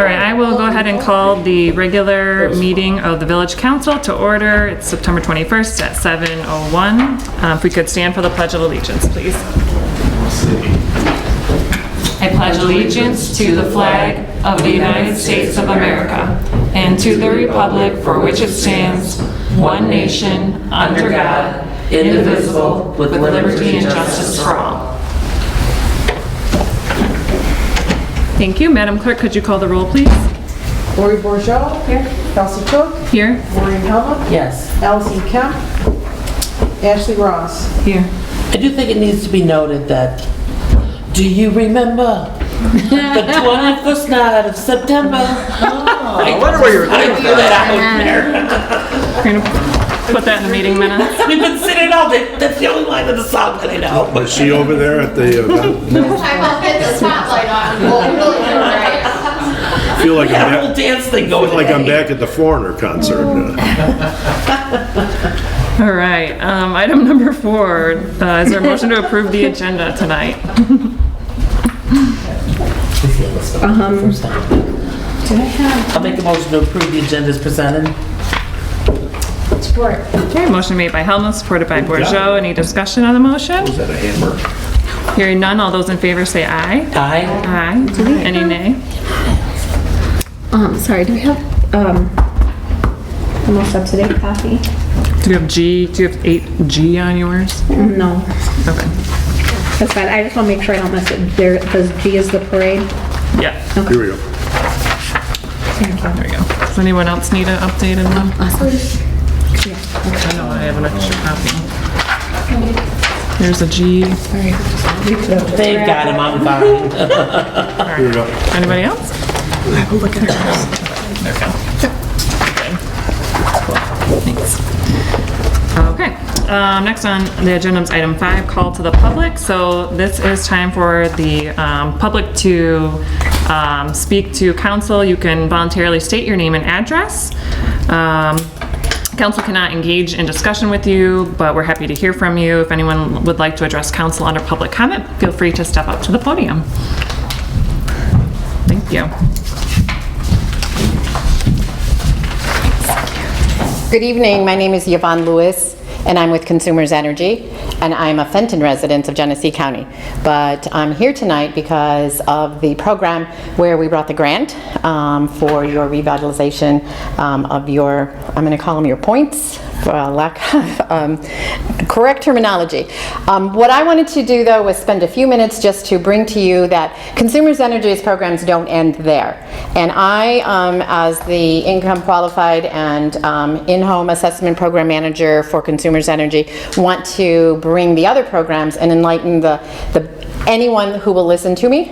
All right, I will go ahead and call the regular meeting of the Village Council to order. It's September 21st at 7:01. If we could stand for the Pledge of Allegiance, please. I pledge allegiance to the flag of the United States of America and to the republic for which it stands, one nation, under God, indivisible, with liberty and justice for all. Thank you. Madam Clerk, could you call the roll, please? Lori Bourgeau. Here. Kelsey Cook. Here. Maureen Helmut. Yes. Allison Kemp. Ashley Ross. Here. I do think it needs to be noted that, do you remember the 21st night of September? I wonder where you're going to that out there. We're going to put that in the meeting minutes. We've been sitting all day. That's the only line of the song that I know. Is she over there at the event? I will get the spotlight on. We'll really do it right. I feel like That I'm whole back, dance thing going like I'm today. back at the Foreigner concert. All right, item number 4, is there a motion to approve the agenda tonight? I'll make a motion to approve the agenda as presented. Support. Okay, motion made by Helmut, supported by Bourgeau. Any discussion on the motion? Is that a hammer? Hearing none, all those in favor say aye. Aye. Aye. Any nay? Sorry, do we have, the most up-to-date copy? Do you have 8G on yours? No, Okay. that's fine, I just wanna make sure I don't miss it. There, because G is the parade. Yeah, Here we go. Thank you. there we go. Does anyone else need an updated one? Yeah, I know I have an extra copy. There's a G. sorry. They've got him on fine. Here we go. Anybody else? I'll look at it. There we go. Good. Cool. Thanks. Okay, next on the agenda is item 5, call to the public. So this is time for the public to speak to council. You can voluntarily state your name and address. Council cannot engage in discussion with you, but we're happy to hear from you. If anyone would like to address council under public comment, feel free to step up to the podium. Thank you. Good evening, my name is Yvonne Lewis, and I'm with Consumers Energy, and I'm a Fenton resident of Genesee County. But I'm here tonight because of the program where we brought the grant for your revitalization of your, I'm going to call them your points, for lack of correct terminology. What I wanted to do, though, was spend a few minutes just to bring to you that Consumers Energy's programs don't end there. And I, as the income qualified and in-home assessment program manager for Consumers Energy, want to bring the other programs and enlighten anyone who will listen to me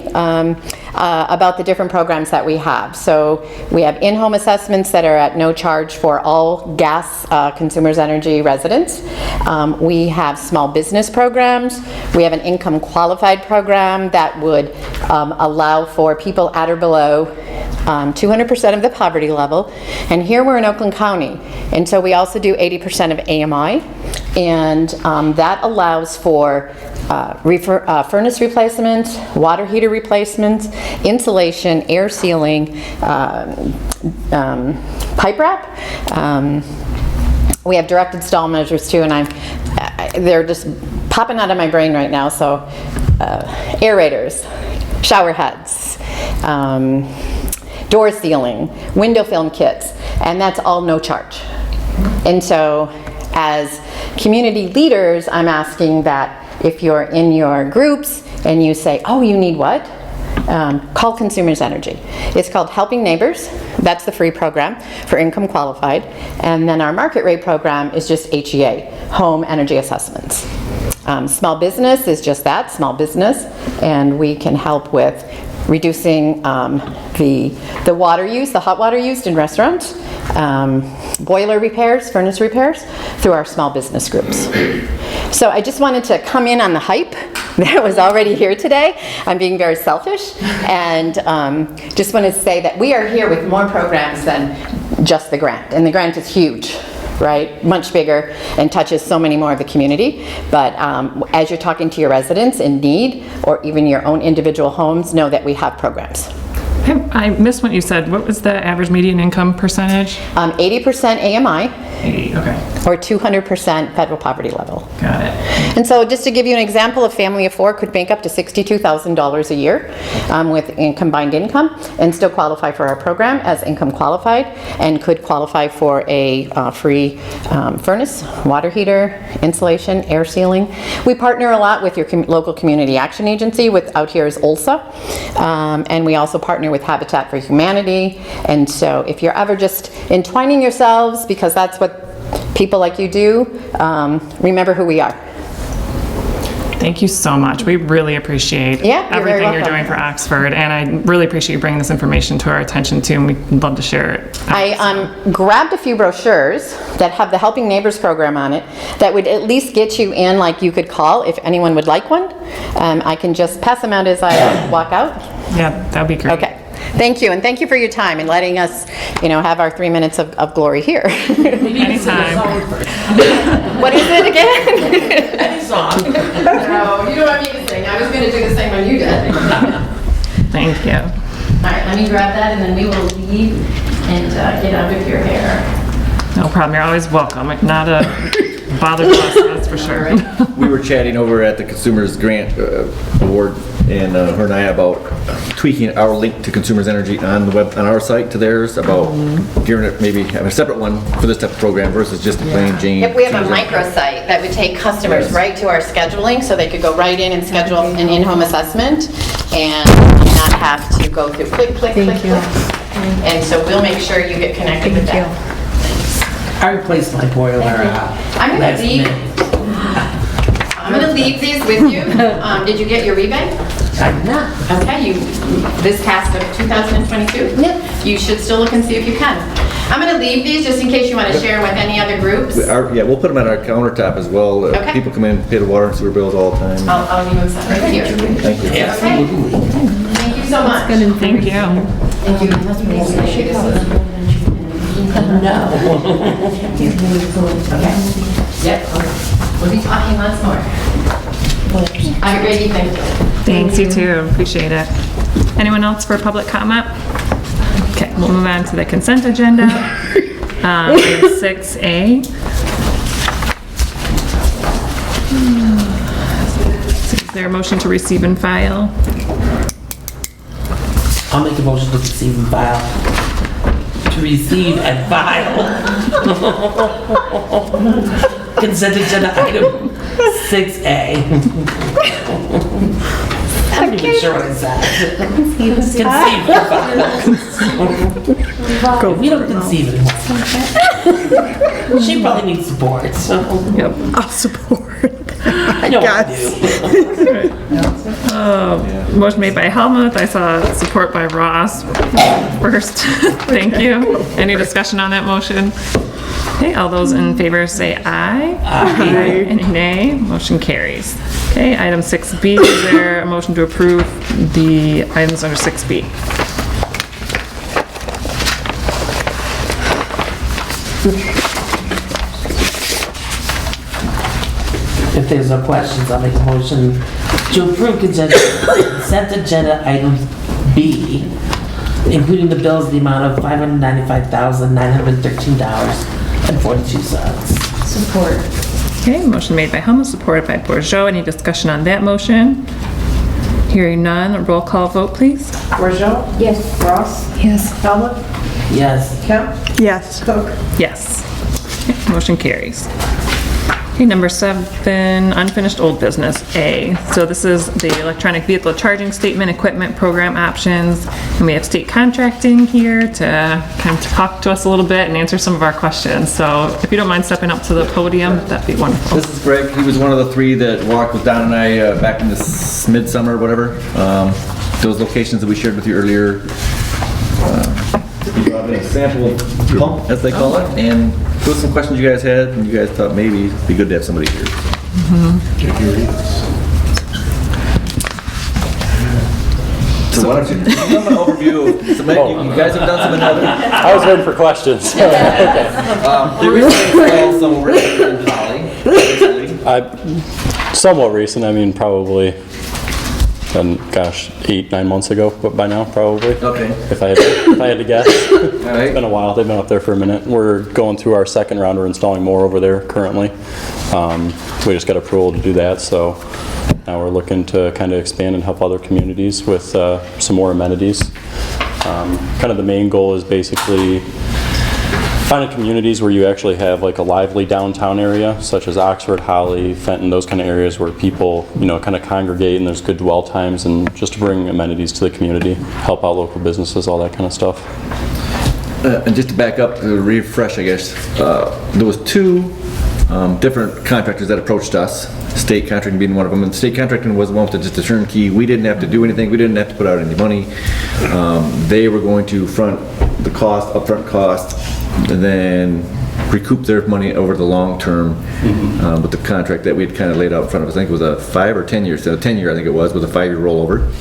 about the different programs that we have. So we have in-home assessments that are at no charge for all gas Consumers Energy residents. We have small business programs. We have an income qualified program that would allow for people at or below 200% of the poverty level. And here we're in Oakland County. And so we also do 80% of AMI. And that allows for furnace replacement, water heater replacement, insulation, air sealing, pipe wrap. We have direct install measures too, and they're just popping out of my brain right now. So aerators, shower heads, door sealing, window film kits, and that's all no charge. And so as community leaders, I'm asking that if you're in your groups and you say, oh, you need what? Call Consumers Energy. It's called Helping Neighbors. That's the free program for income qualified. And then our market rate program is just HEA, Home Energy Assessments. Small business is just that, small business. And we can help with reducing the water use, the hot water used in restaurants, boiler repairs, furnace repairs, through our small business groups. So I just wanted to come in on the hype that was already here today. I'm being very selfish, and just want to say that we are here with more programs than just the grant, and the grant is huge. Right, much bigger and touches so many more of the community. But as you're talking to your residents in need, or even your own individual homes, know that we have programs. Okay. I missed what you said. What was the average median income percentage? 80% AMI 80, okay, or 200% federal poverty level. got it. And so just to give you an example, a family of 4 could make up to $62,000 a year with combined income and still qualify for our program as income qualified and could qualify for a free furnace, water heater, insulation, air sealing. We partner a lot with your local community action agency, with out here is OLSA, and we also partner with Habitat for Humanity. And so if you're ever just entwining yourselves, because that's what people like you do, remember who we are. Thank you so much. We really appreciate Yeah, you're very everything you're welcome. doing for Oxford, and I really appreciate you bringing this information to our attention too, and we'd love to share it. I grabbed a few brochures that have the Helping Neighbors program on it that would at least get you in, like you could call if anyone would like one. I can just pass them out as I walk out. Yeah, that'd be great. Okay. Thank you, and thank you for your time and letting us, have our 3 minutes of glory here. Anytime. What is it again? Any song. No, you don't want me to sing. I was going to do the same one you did. Thank you. All right, let me grab that and then we will leave and get out of your hair. No problem. You're always welcome. Not a bother to us, that's for sure. We were chatting over at the Consumers Grant Award, and her and I about tweaking our link to Consumers Energy on the web, on our site to theirs, about giving it maybe have a separate one for this type of program versus just a plain Jane. If we have a microsite that would take customers right to our scheduling, so they could go right in and schedule an in-home assessment and not have to go through click, click, click, click. And so we'll make sure you get connected with that. I replaced my boiler. I'm gonna last leave. minute. I'm gonna leave these with you. Did you get your rebate? I did not. Okay, this passed of 2022? Yep. You should still look and see if you can. I'm gonna leave these just in case you wanna share them with any other groups. Yeah, we'll put them at our countertop as well. Okay. People come in and pay the water and sewer bills all the time. I'll leave them set right here. Thank you. Absolutely. Thank you so much. Thank you. Thank you. No. Okay. Yep. We'll be talking lots more. Have a great evening. Thanks, you too. Appreciate it. Anyone else for public comment? Okay, we'll move on to the consent agenda. Item 6A. Is there a motion to receive and file? I'll make a motion to receive and file. To receive and file. Consent agenda item 6A. I'm not even sure what I said. Conceive and file. We don't conceive anymore. She probably needs support. Yep. I'll support. I know what I do. Motion made by Helmuth. I saw support by Ross first. Thank you. Any discussion on that motion? Okay, all those in favor say aye. Aye. Any nay? Motion carries. Okay, item 6B, is there a motion to approve the items under 6B? If there's no questions, I'll make a motion to approve consent agenda item B, including the bills in the amount of $595,913.42. Support. Okay, motion made by Helmuth, supported by Bourgeois. Any discussion on that motion? Hearing none, a roll call vote, please. Bordeaux? Yes. Ross? Yes. Helmut? Yes. Kemp? Yes. Cook? Yes. Okay, motion carries. Okay, number 7, unfinished old business, A. So this is the electronic vehicle charging statement, equipment program options, and we have state contracting here to kind of talk to us a little bit and answer some of our questions. So if you don't mind stepping up to the podium, that'd be wonderful. This is Greg. He was one of the 3 that walked with Don and I back in this midsummer, whatever. Those locations that we shared with you earlier. He brought in a sample pump, as they call it, and there was some questions you guys had, and you guys thought maybe it'd be good to have somebody here. So why don't you give them an overview of some, you guys have done some another. I was waiting for questions. They recently installed some over in Holly. Somewhat recent, I mean, probably gosh, 8-9 months ago, but by now, probably. Okay. If I had to guess. It's right. been a while. They've been up there for a minute. We're going through our second round. We're installing more over there currently. We just got approval to do that, so now we're looking to kind of expand and help other communities with some more amenities. Kind of the main goal is basically finding communities where you actually have like a lively downtown area, such as Oxford, Holly, Fenton, those kind of areas where people, kind of congregate and there's good dwell times, and just to bring amenities to the community, help out local businesses, all that kind of stuff. And just to back up, to refresh, I guess, there was two different contractors that approached us, state contracting being one of them, and state contracting was the one with just a turnkey. We didn't have to do anything, we didn't have to put out any money. They were going to front the cost, upfront cost, and then recoup their money over the long term with the contract that we had kind of laid out in front of us. I think it was a 5 or 10 years, 10 year I think it was, with a 5-year rollover.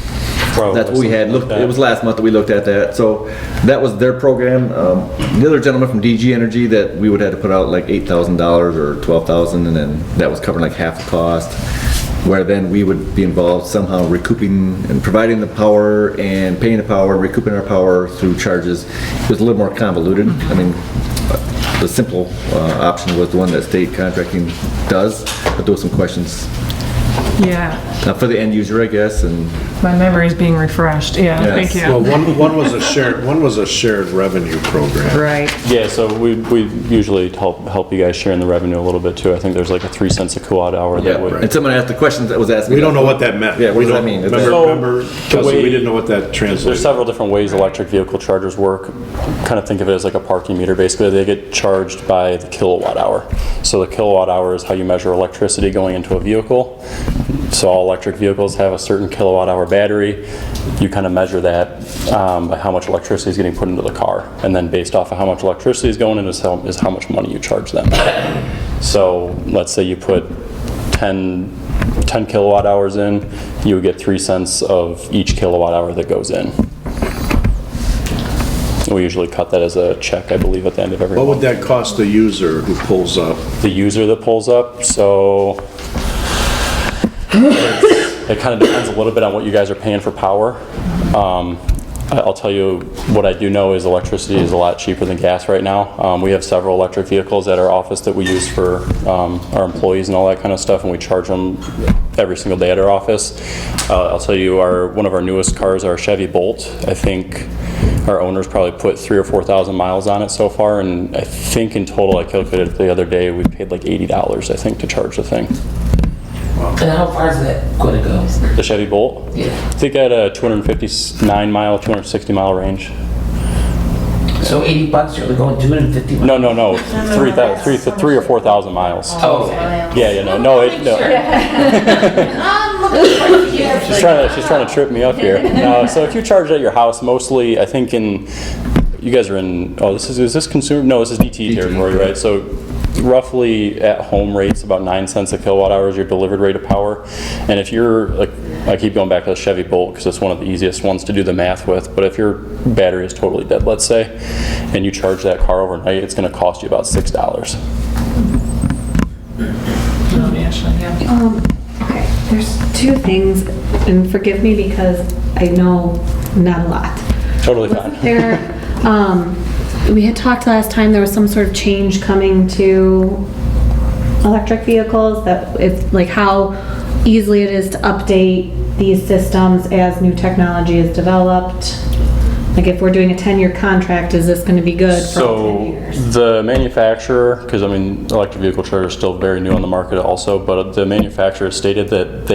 Probably That's what we had looked. It was last month that we looked at that. So that was their program. The other gentleman from DG Energy, that we would have to put out like $8,000 or $12,000, and then that was covering like half the cost. Where then we would be involved somehow recouping and providing the power and paying the power, recouping our power through charges. It was a little more convoluted. I mean, the simple option was the one that state contracting does, but there were some questions Yeah, for the end user, I guess, and my memory's being refreshed. Yeah, Yes. thank you. Well, one was a shared revenue program. Right. Yeah, so we usually help you guys share in the revenue a little bit too. I think there's like a 3 cents a kilowatt hour that would. and someone asked the questions that was asking. We don't know what that meant. Yeah, what We does that don't- mean? Is Remember, that- Kelsey, way- we didn't know what that There's translated. several different ways electric vehicle chargers work. Kind of think of it as like a parking meter. Basically, they get charged by the kilowatt hour. So the kilowatt hour is how you measure electricity going into a vehicle. So all electric vehicles have a certain kilowatt hour battery. You kind of measure that by how much electricity is getting put into the car. And then based off of how much electricity is going in is how much money you charge them. So let's say you put 10 kilowatt hours in, you would get 3 cents of each kilowatt hour that goes in. We usually cut that as a check, I believe, at the end of every What month. would that cost the user who pulls up? The user that pulls up, so it kind of depends a little bit on what you guys are paying for power. I'll tell you what I do know is electricity is a lot cheaper than gas right now. We have several electric vehicles at our office that we use for our employees and all that kind of stuff, and we charge them every single day at our office. I'll tell you, one of our newest cars, our Chevy Bolt, I think our owners probably put 3,000 or 4,000 miles on it so far, and I think in total, I calculated the other day, we paid like $80, I think, to charge the thing. And how far is that going to go? The Chevy Bolt? Yeah. I think at a 259 mile, 260 mile range. So $80, you're only going 250 miles? No. 3,000 or 4,000 miles. Oh, Yeah, no. I'm looking for you. She's trying to trip me up here. No, so if you charge at your house, mostly, I think you guys are in, is this consumer? No, this is DTE territory, right? So roughly at home rates, about 9 cents a kilowatt hour is your delivered rate of power. And if you're, like, I keep going back to the Chevy Bolt because it's one of the easiest ones to do the math with, but if your battery is totally dead, let's say, and you charge that car overnight, it's going to cost you about $6. Okay, there's two things, and forgive me because I know not a lot. Totally fine. There, we had talked last time, there was some sort of change coming to electric vehicles, that if, like, how easily it is to update these systems as new technology is developed. Like, if we're doing a 10-year contract, is this gonna be good for 10 So years? the manufacturer, because I mean, electric vehicle chargers are still very new on the market also, but the manufacturer stated that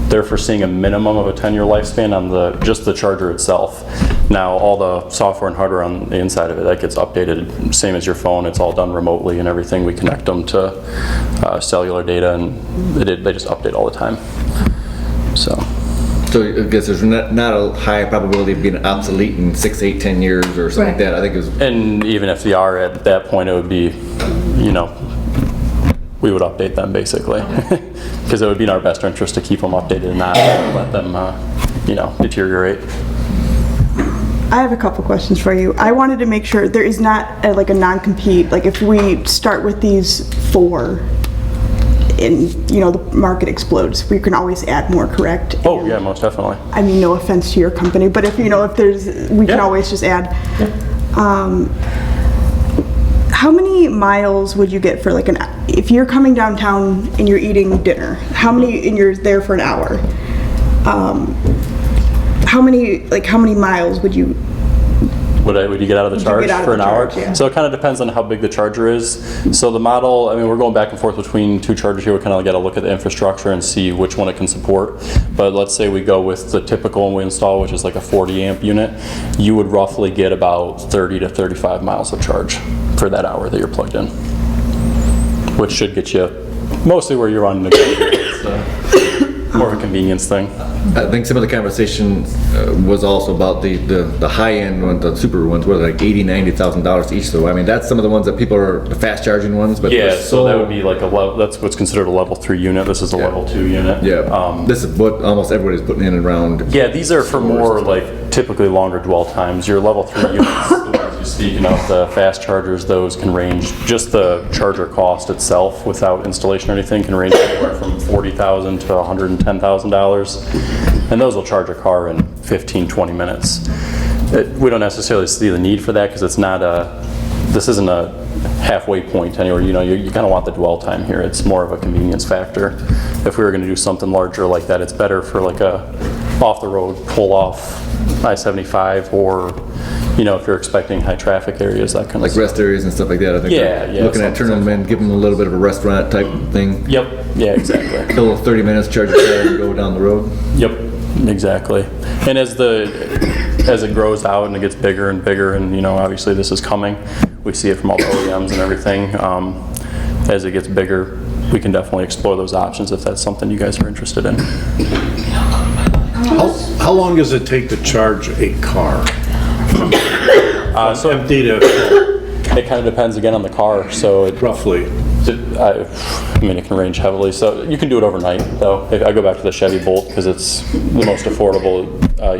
they're foreseeing a minimum of a 10-year lifespan on just the charger itself. Now, all the software and hardware on the inside of it, that gets updated, same as your phone, it's all done remotely and everything. We connect them to cellular data, and they just update all the time. So I guess there's not a high probability of being obsolete in 6, 8, 10 years or something like that. I think it was. And even if they are at that point, it would be, we would update them basically. Because it would be in our best interest to keep them updated and not let them, deteriorate. I have a couple questions for you. I wanted to make sure there is not like a non-compete, like if we start with these 4, and, you know, the market explodes, we can always add more, correct? Oh, yeah, most definitely. I mean, no offense to your company, but if, you know, if there's, we can Yeah. always just add. How many miles would you get for like if you're coming downtown and you're eating dinner, and you're there for an hour, how many miles would you Would you get out of the Would you charge get out of for an the hour? charge, yeah. So it kind of depends on how big the charger is. So the model, I mean, we're going back and forth between two chargers here. We kind of got to look at the infrastructure and see which one it can support. But let's say we go with the typical one we install, which is like a 40 amp unit. You would roughly get about 30 to 35 miles of charge for that hour that you're plugged in, which should get you mostly where you're on the go. It's more of a convenience thing. I think some of the conversation was also about the high-end ones, the super ones, were like $80,000, $90,000 each. So I mean, that's some of the ones that people are the fast-charging ones. But Yeah, they're so that would be like a level. That's what's considered a level 3 unit. This is a level 2 unit. Yeah, this is what almost everybody's putting in and around. Yeah, these are for more like typically longer dwell times. Your level 3 units, the ones you speaking of, the fast chargers, those can range, just the charger cost itself without installation or anything can range anywhere from $40,000 to $110,000. And those will charge a car in 15, 20 minutes. We don't necessarily see the need for that because it's not this isn't a halfway point anywhere. You know, you kind of want the dwell time here. It's more of a convenience factor. If we were going to do something larger like that, it's better for like a off-the-road pull-off I-75 or, you know, if you're expecting high traffic areas, that kind Like of stuff. rest areas and stuff like that. I think Yeah, they're yeah, looking at turning them in, giving them a little bit of a restaurant type thing. Yep, yeah, exactly. Kill 30 minutes, charge your car and go down the road. Yep, exactly. And as it grows out and it gets bigger and bigger, and you know, obviously this is coming, we see it from all the OEMs and everything. As it gets bigger, we can definitely explore those options if that's something you guys are interested in. How long does it take to charge a car? So Empty to it kind of depends again on the car. So it, roughly. I mean, it can range heavily. So you can do it overnight, though. I go back to the Chevy Bolt because it's the most affordable,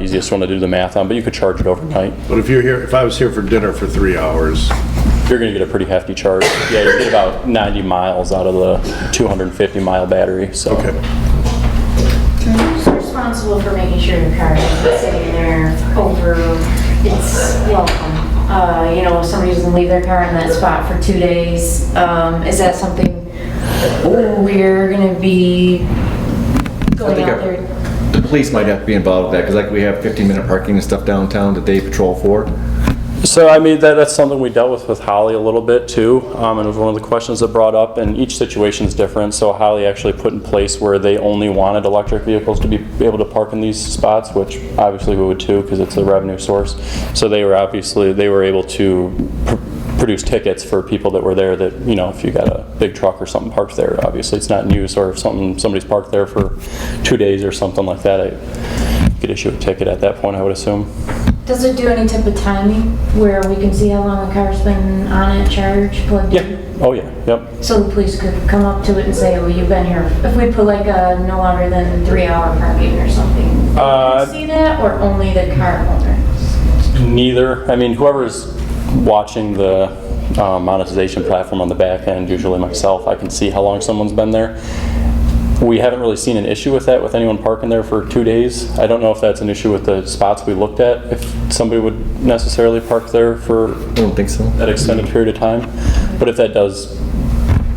easiest one to do the math on. But you could charge it overnight. But if I was here for dinner for 3 hours, You're going to get a pretty hefty charge. Yeah, you get about 90 miles out of the 250-mile battery. So. okay. Who's responsible for making sure your car isn't sitting there over its welcome? You know, if somebody doesn't leave their car in that spot for 2 days, is that something we're gonna be I going think out there? the police might have to be involved with that because like we have 15-minute parking and stuff downtown that they patrol for. So, I mean, that's something we dealt with Holly a little bit too, and it was one of the questions that brought up, and each situation is different. So Holly actually put in place where they only wanted electric vehicles to be able to park in these spots, which obviously we would too, because it's a revenue source. So they were able to produce tickets for people that were there that, you know, if you got a big truck or something parked there, obviously it's not in use, or if somebody's parked there for 2 days or something like that, I could issue a ticket at that point, I would assume. Does it do any type of timing where we can see how long the car's been on it, charged, plugged in? Yeah. Oh, yeah. Yep. So the police could come up to it and say, well, you've been here, if we put like a no longer than 3 hour parking or something, they can see that, or only the car owner? Neither. I mean, whoever's watching the monetization platform on the back end, usually myself, I can see how long someone's been there. We haven't really seen an issue with that, with anyone parking there for 2 days. I don't know if that's an issue with the spots we looked at, if somebody would necessarily park there for I don't think so. that extended period of time. But if that does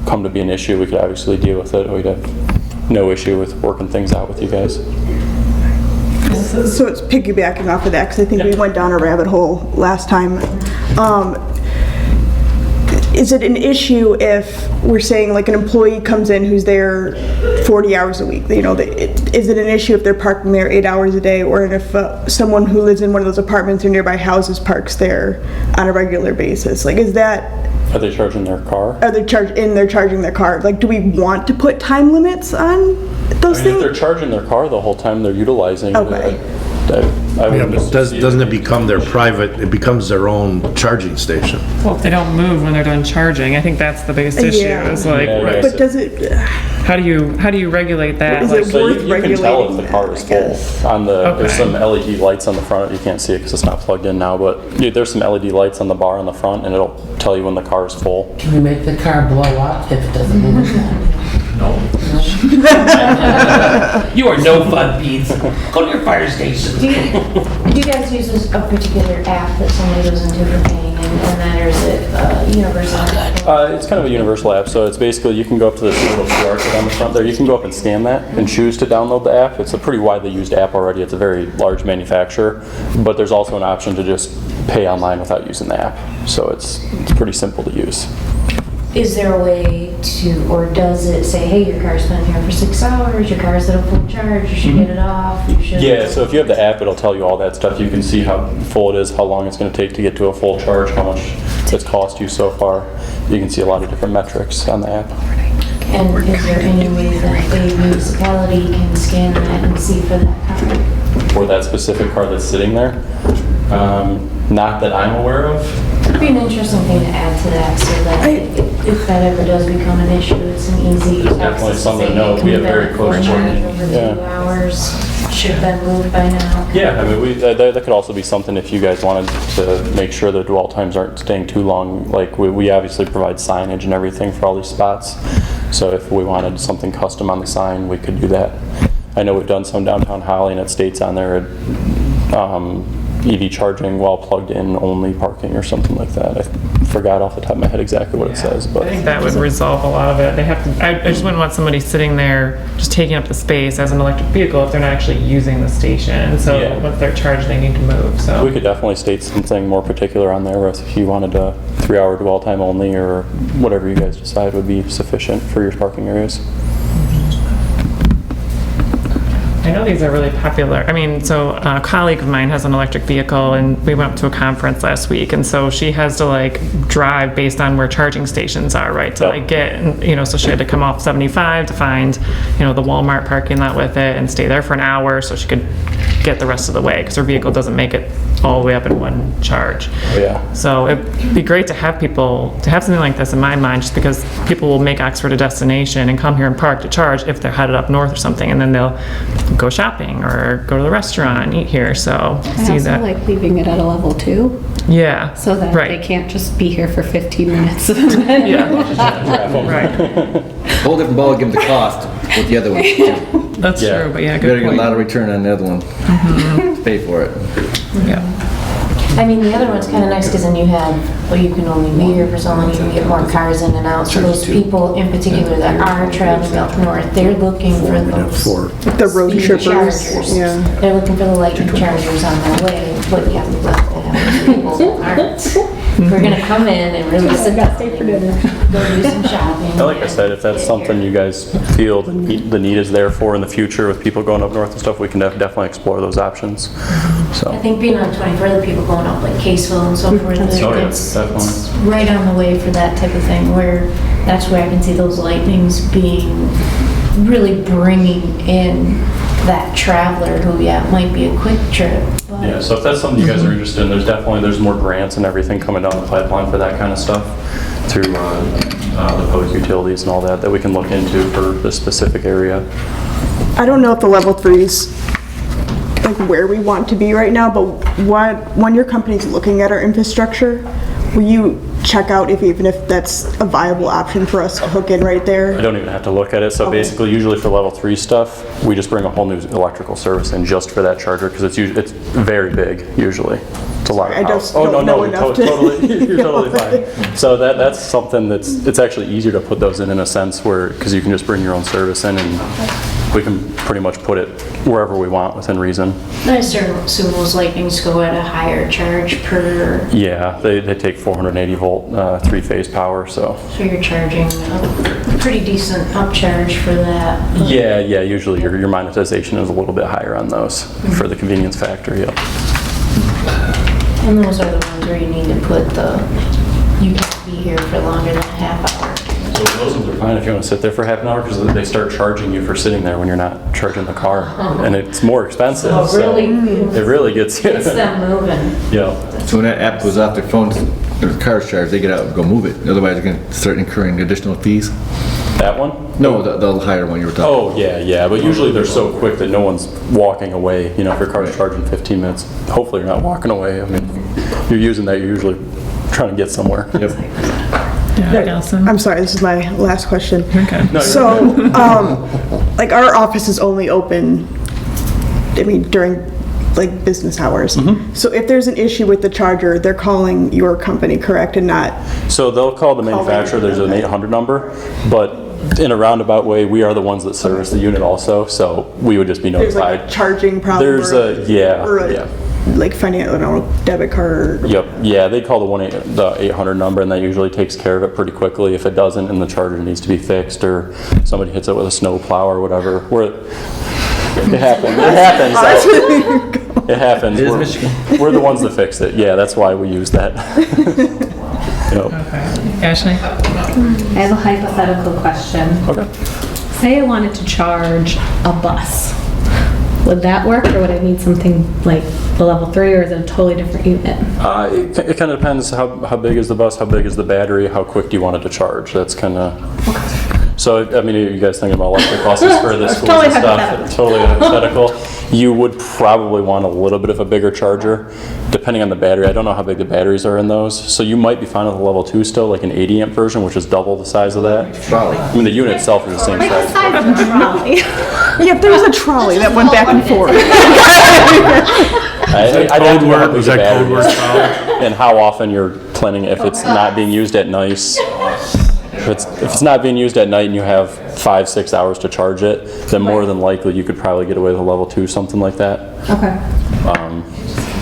come to be an issue, we could obviously deal with it. We'd have no issue with working things out with you guys. So it's piggybacking off of that, because I think we went down a rabbit hole last time. Is it an issue if we're saying like an employee comes in who's there 40 hours a week? You know, is it an issue if they're parking there 8 hours a day, or if someone who lives in one of those apartments or nearby houses parks there on a regular basis? Like, is that... Are they charging their car? Are they they're charging their car? Like, do we want to put time limits on those I mean, if things? they're charging their car the whole time they're utilizing Okay. I Yeah, would but doesn't it become their private, it becomes their own charging station? Well, if they don't move when they're done charging, I think that's the biggest issue, Yeah. is like, Yeah, right. But does it... how do you regulate that? Is Like, it So worth you can tell if the regulating car that, is I guess? full. On the, there's Okay. some LED lights on the front. You can't see it because it's not plugged in now, but there's some LED lights on the bar on the front, and it'll tell you when the car is full. Can we make the car blow up if it doesn't move? No. You are no fun, Pete. Go to your fire station. Do you guys use a particular app that somebody goes into for paying and then or is it universal? It's kind of a universal app, so it's basically, you can go up to this little QR code on the front there, you can go up and scan that and choose to download the app. It's a pretty widely used app already, it's a very large manufacturer, but there's also an option to just pay online without using the app, so it's pretty simple to use. Is there a way to, or does it say, hey, your car's been here for 6 hours, your car's at a full charge, you should get it off, you should... Yeah, so if you have the app, it'll tell you all that stuff. You can see how full it is, how long it's going to take to get to a full charge, how much it's cost you so far. You can see a lot of different metrics on the app. And is there any way that a municipality can scan that and see for that car? For that specific car that's sitting there, not that I'm aware of. It'd be an interesting thing to add to that so that if that ever does become an issue, it's an easy... It's definitely something to know. We have very close coordination. Over 2 hours, should have been moved by now. Yeah, I mean, that could also be something if you guys wanted to make sure the dwell times aren't staying too long. Like, we obviously provide signage and everything for all these spots. So if we wanted something custom on the sign, we could do that. I know we've done some downtown Holly and it states on there, EV charging while plugged in only parking or something like that. I forgot off the top of my head exactly what it says, but I think that would resolve a lot of it. They have to, I just wouldn't want somebody sitting there just taking up the space as an electric vehicle if they're not actually using the station. So Yeah. once they're charged, they need to move, so. we could definitely state something more particular on there, where if you wanted a 3-hour dwell time only or whatever you guys decide would be sufficient for your parking areas. I know these are really popular. I mean, so a colleague of mine has an electric vehicle and we went up to a conference last week and so she has to like drive based on where charging stations are, right? To like get, you know, so she had to come off 75 to find, you know, the Walmart parking lot with it and stay there for an hour so she could get the rest of the way because her vehicle doesn't make it all the way up in one charge. Oh, yeah. So it'd be great to have people, to have something like this in my mind, just because people will make Oxford a destination and come here and park to charge if they're headed up north or something, and then they'll go shopping or go to the restaurant and eat here, so I see also that. like leaving it at a level 2, Yeah. so that right. they can't just be here for 15 minutes. and then- Yeah. Right. Whole different ball, give them the cost with the other one. That's Yeah. true, but yeah, You better good get a point. lot of return on the other one. Pay for it. Yeah. I mean, the other one's kind of nice because then you have, well, you can only be here for so long, you can get more cars in and out. So those people in particular that are traveling up north, they're looking for those The road speed trippers, chargers. yeah. They're looking for the lightning chargers on their way, but you have to have people that aren't. We're gonna come in and really sit down and go do some shopping. Like I said, if that's something you guys feel the need is there for in the future with people going up north and stuff, we can definitely explore those options. I So, think being on 24, the people going up like Caseville and so forth, Oh, yeah, it's definitely. right on the way for that type of thing, where that's where I can see those lightnings being, really bringing in that traveler who, yeah, it might be a quick trip. but- yeah, so if that's something you guys are interested in, there's more grants and everything coming down the pipeline for that kind of stuff through the public utilities and all that we can look into for this specific area. I don't know if the level 3's like where we want to be right now, but when your company's looking at our infrastructure, will you check out even if that's a viable option for us to hook in right I there? don't even have to look at it. So basically, usually for level 3 stuff, we just bring a whole new electrical service in just for that charger because it's very big usually. It's a lot of I power. just don't know enough to- totally, you're totally fine. So that's something it's actually easier to put those in a sense where, because you can just bring your own service in and we can pretty much put it wherever we want within reason. I assume those lightnings go at a higher charge per, Yeah, they take 480 volt 3-phase power, so. so you're charging a pretty decent upcharge for that. Yeah, usually your monetization is a little bit higher on those for the convenience factor, yep. And those are the ones where you need to put you can't be here for longer than a half hour. So those ones are fine if you want to sit there for half an hour because they start charging you for sitting there when you're not charging the car. And it's more expensive, Oh, so really? it really gets you. It's them moving. Yeah. So when that app goes off their phones, their car's charged, they get out and go move it. Otherwise, they're gonna start incurring additional fees. That one? No, the higher one you were talking. Oh, yeah, but usually they're so quick that no one's walking away. You know, if your car's charging 15 minutes, hopefully you're not walking away. I mean, you're using that, you're usually trying to get somewhere. Yep. Allison? I'm sorry, this is my last question. Okay. So, like our office is only open, I mean, during like business hours. So if there's an issue with the charger, they're calling your company, correct, and not? So they'll call the manufacturer, there's an 800 number, but in a roundabout way, we are the ones that service the unit also, so we would just be There's like a notified. charging problem? There's or- a, yeah, or a, yeah. Like financial, I don't know, debit card? Yep, yeah, they call the 800 number, and that usually takes care of it pretty quickly. If it doesn't, and the charger needs to be fixed, or somebody hits it with a snow plow or whatever, it happens. It happens. It is Michigan. We're the ones that fix it. Yeah, that's why we use that. Yep. Ashley? I have a hypothetical question. Okay. Say I wanted to charge a bus. Would that work, or would I need something like the level 3, or is it a totally different unit? It kind of depends how big is the bus, how big is the battery, how quick do you want it to charge. That's kind of. So, I mean, are you guys thinking about electric buses for the schools Totally and stuff? hypothetical. Totally hypothetical. You would probably want a little bit of a bigger charger, depending on the battery. I don't know how big the batteries are in those. So you might be fine with a level 2 still, like an 80 amp version, which is double the size of that. Trolley. I mean, the unit itself is the same Like the size. size of a trolley. Yeah, if there was a trolley that went back and forth. I don't know how big Was the that code battery word is trolley? and how often you're planning, if it's not being used at night. If it's not being used at night and you have 5-6 hours to charge it, then more than likely you could probably get away with a level 2, something like that, Okay.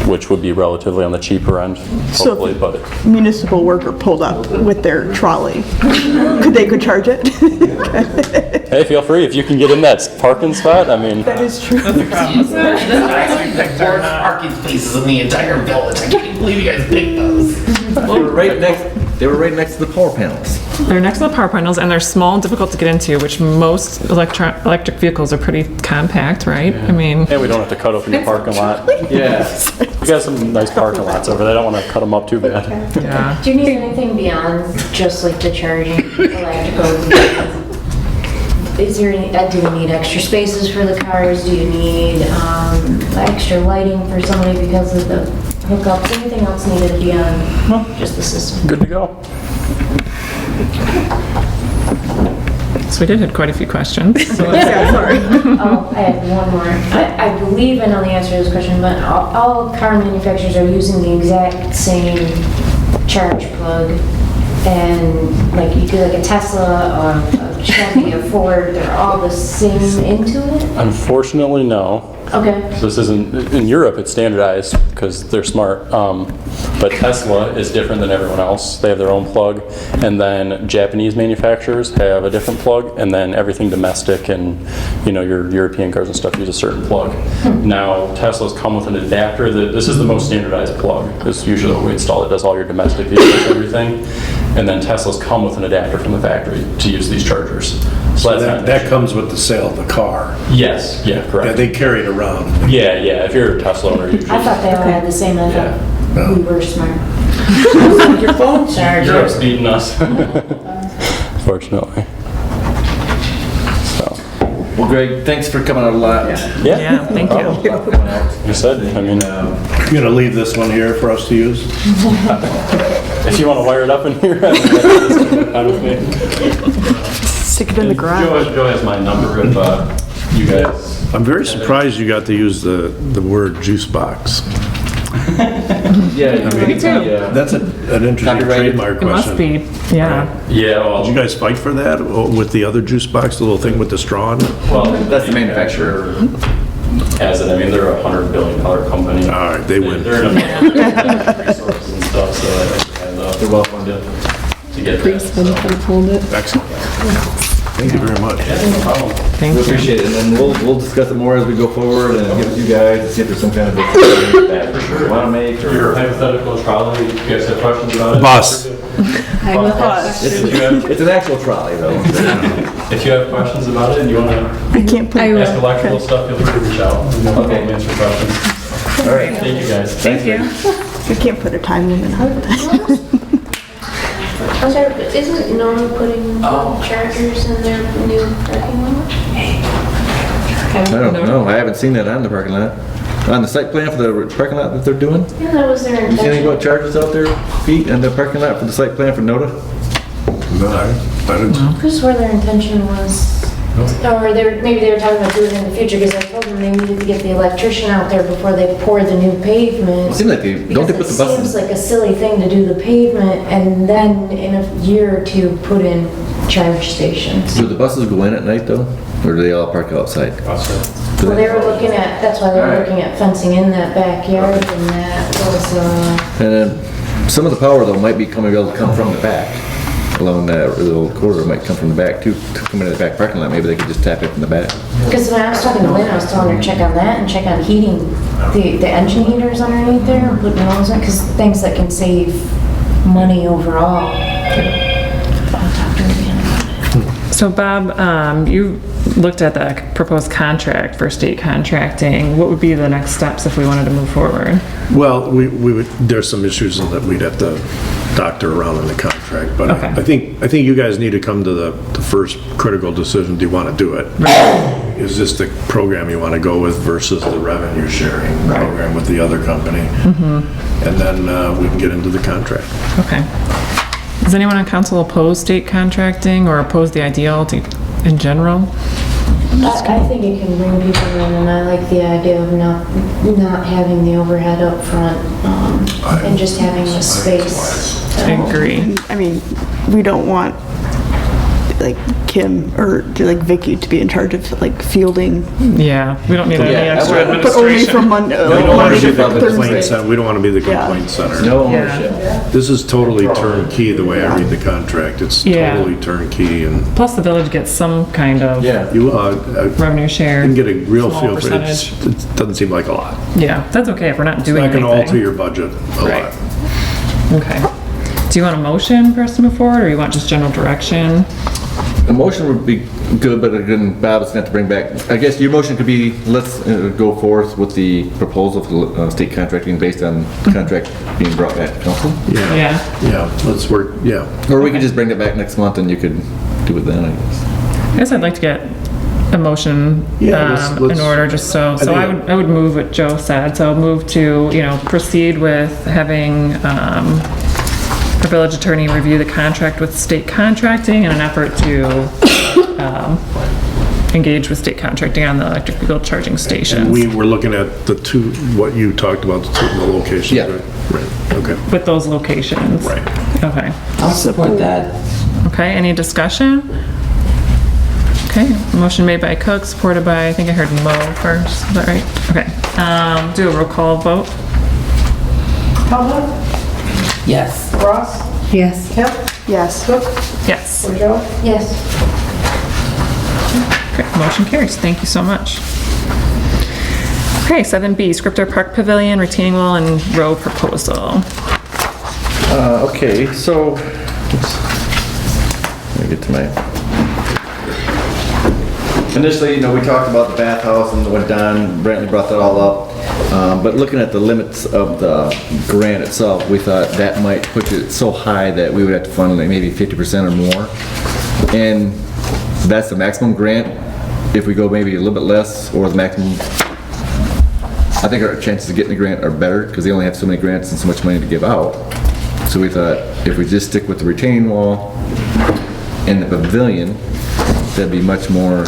which would be relatively on the cheaper end, So- hopefully, but Municipal worker pulled up with their trolley. Could charge it? hey, feel free, if you can get in that parking spot, I mean, That is true. Four parking spaces in the entire village. I can't believe you guys picked those. They were right next to the power panels. They're next to the power panels, and they're small and difficult to get into, which most electric vehicles are pretty compact, right? I mean, and we don't have to cut open your parking lot. Yeah. We got some nice parking lots over there, I don't want to cut them up too bad. yeah. Do you need anything beyond just like the charging electrical? Is there any, do you need extra spaces for the cars? Do you need extra lighting for somebody because of the hookups? Anything else needed beyond just the system? Good to go. So we did hit quite a few questions. So Yeah, sorry. Oh, I have one more. I believe I know the answer to this question, but all car manufacturers are using the exact same charge plug. And like you do like a Tesla, a Chevy, a Ford, they're all the same into it? Unfortunately, no. Okay. So this isn't, in Europe it's standardized because they're smart, but Tesla is different than everyone else. They have their own plug, and then Japanese manufacturers have a different plug, and then everything domestic and, you know, your European cars and stuff use a certain plug. Now, Teslas come with an adapter. This is the most standardized plug. This is usually what we install. It does all your domestic vehicles and everything. And then Teslas come with an adapter from the factory to use these chargers. So that's not- That comes with the sale of the car. Yes, yeah, Yeah, correct. they carry it around. Yeah, if you're a Tesla owner, usually. I thought they all had the same. I thought we were smart. Your phone charger. Europe's beating us, fortunately. So, Well, Greg, thanks for coming out a lot. Yeah, thank you. you said, I mean, You're gonna leave this one here for us to use? if you want to wire it up in here, I mean, that's fine with me. Stick it in the garage. Joe has my number if you guys. I'm very surprised you got to use the word juice box. Yeah, me too. That's an interesting Copyrighted. trademark It must question. be, yeah. Yeah, well, Did you guys fight for that with the other juice box, the little thing with the straw in it? well, That's the manufacturer. Has it. I mean, they're a $100 billion company. All right, they win. They're in a resources and stuff, so they're well funded to get that. So. Excellent. Thank you very much. We appreciate it, and then we'll discuss it more as we go forward and get with you guys and see if there's some kind of a that for sure want to make Your or. hypothetical trolley, you guys have questions about it? Bus. It's an actual trolley though. If you have questions about it and you want to I can't put, I ask electrical stuff, feel free to reach out. Okay. We'll answer questions. All right. Thank you, guys. Thank you. I can't put a time limit on it. I'm sorry, but isn't Noma putting chargers in their new parking lot? I don't know, I haven't seen that on the parking lot. On the site plan for the parking lot that they're doing? Yeah, that was their You see anything intention. about charges out there, Pete, on the parking lot for the site plan for NODA? No, I didn't. Who's where their intention was, or maybe they were talking about doing it in the future, because I told them they needed to get the electrician out there before they pour the new pavement. It seems like don't they put the Because it buses? seems like a silly thing to do the pavement and then in a year or two put in charge stations. Do the buses go in at night though, or do they all park outside? Well, they were looking at, that's why they were looking at fencing in that backyard, and that was, And then some of the power though might be able to come from the back. Along that little corridor might come from the back too, to come into the back parking lot. Maybe they could just tap it from the back. because when I was talking to Lynn, I was telling her check on that and check on heating, the engine heaters underneath there, and putting those in, because things that can save money overall. I'll talk to her again about it. So Bob, you looked at the proposed contract for state contracting. What would be the next steps if we wanted to move forward? Well, we would, there's some issues that we'd have to doctor around in the contract, but Okay. I think you guys need to come to the first critical decision. Do you want to do it? Is this the program you want to go with versus the revenue sharing program with the other company? And then we can get into the contract. Okay. Does anyone on council oppose state contracting or oppose the idea in general? I think it can bring people in, and I like the idea of not having the overhead up front, and just having the space. I agree. I mean, we don't want like Kim or like Vicky to be in charge of like fielding, Yeah, we don't need any extra but only administration. from Monday. We don't want Monday to be to the complaint Thursday. center. We don't want to be the Yeah. complaint center. No Yeah. ownership. This is totally turnkey the way I read the contract. It's Yeah. totally turnkey, and Plus the village gets some kind of Yeah. you revenue share. can get a real Small feel for it. percentage. It doesn't seem like a lot. Yeah, that's okay if we're not It's doing not going anything. to alter your budget a Right. lot. Okay. Do you want a motion for us to move forward, or you want just general direction? A motion would be good, but again, Bob's gonna have to bring back, I guess your motion could be, let's go forth with the proposal for state contracting based on the contract being brought back to council. Yeah. Yeah, let's work, yeah. Or we could just bring it back next month and you could do it then, I guess. I guess I'd like to get a motion Yeah, let's- in order, just so think- I would move what Joe said. So move to, proceed with having the village attorney review the contract with state contracting in an effort to engage with state contracting on the electric vehicle charging stations. We were looking at the two, what you talked about, the locations, Yeah. right? Right, okay, With those locations. right. Okay. I'll support that. Okay, any discussion? Okay, motion made by Cook, supported by, I think I heard Mo first, is that right? Okay, do a roll call vote. Calhoun, Yes. Ross, Yes. Kemp, Yes. Cook, Yes. Joe. Yes. Okay, motion carries, thank you so much. Okay, 7B, Scripter Park Pavilion, retaining wall and row proposal. Okay, so, oops. Let me get to my, initially, we talked about the bathhouse and when Don Brantley brought that all up. But looking at the limits of the grant itself, we thought that might put it so high that we would have to fund like maybe 50% or more. And that's the maximum grant. If we go maybe a little bit less or the maximum, I think our chances of getting the grant are better because they only have so many grants and so much money to give out. So we thought if we just stick with the retaining wall and the pavilion, that'd be much more,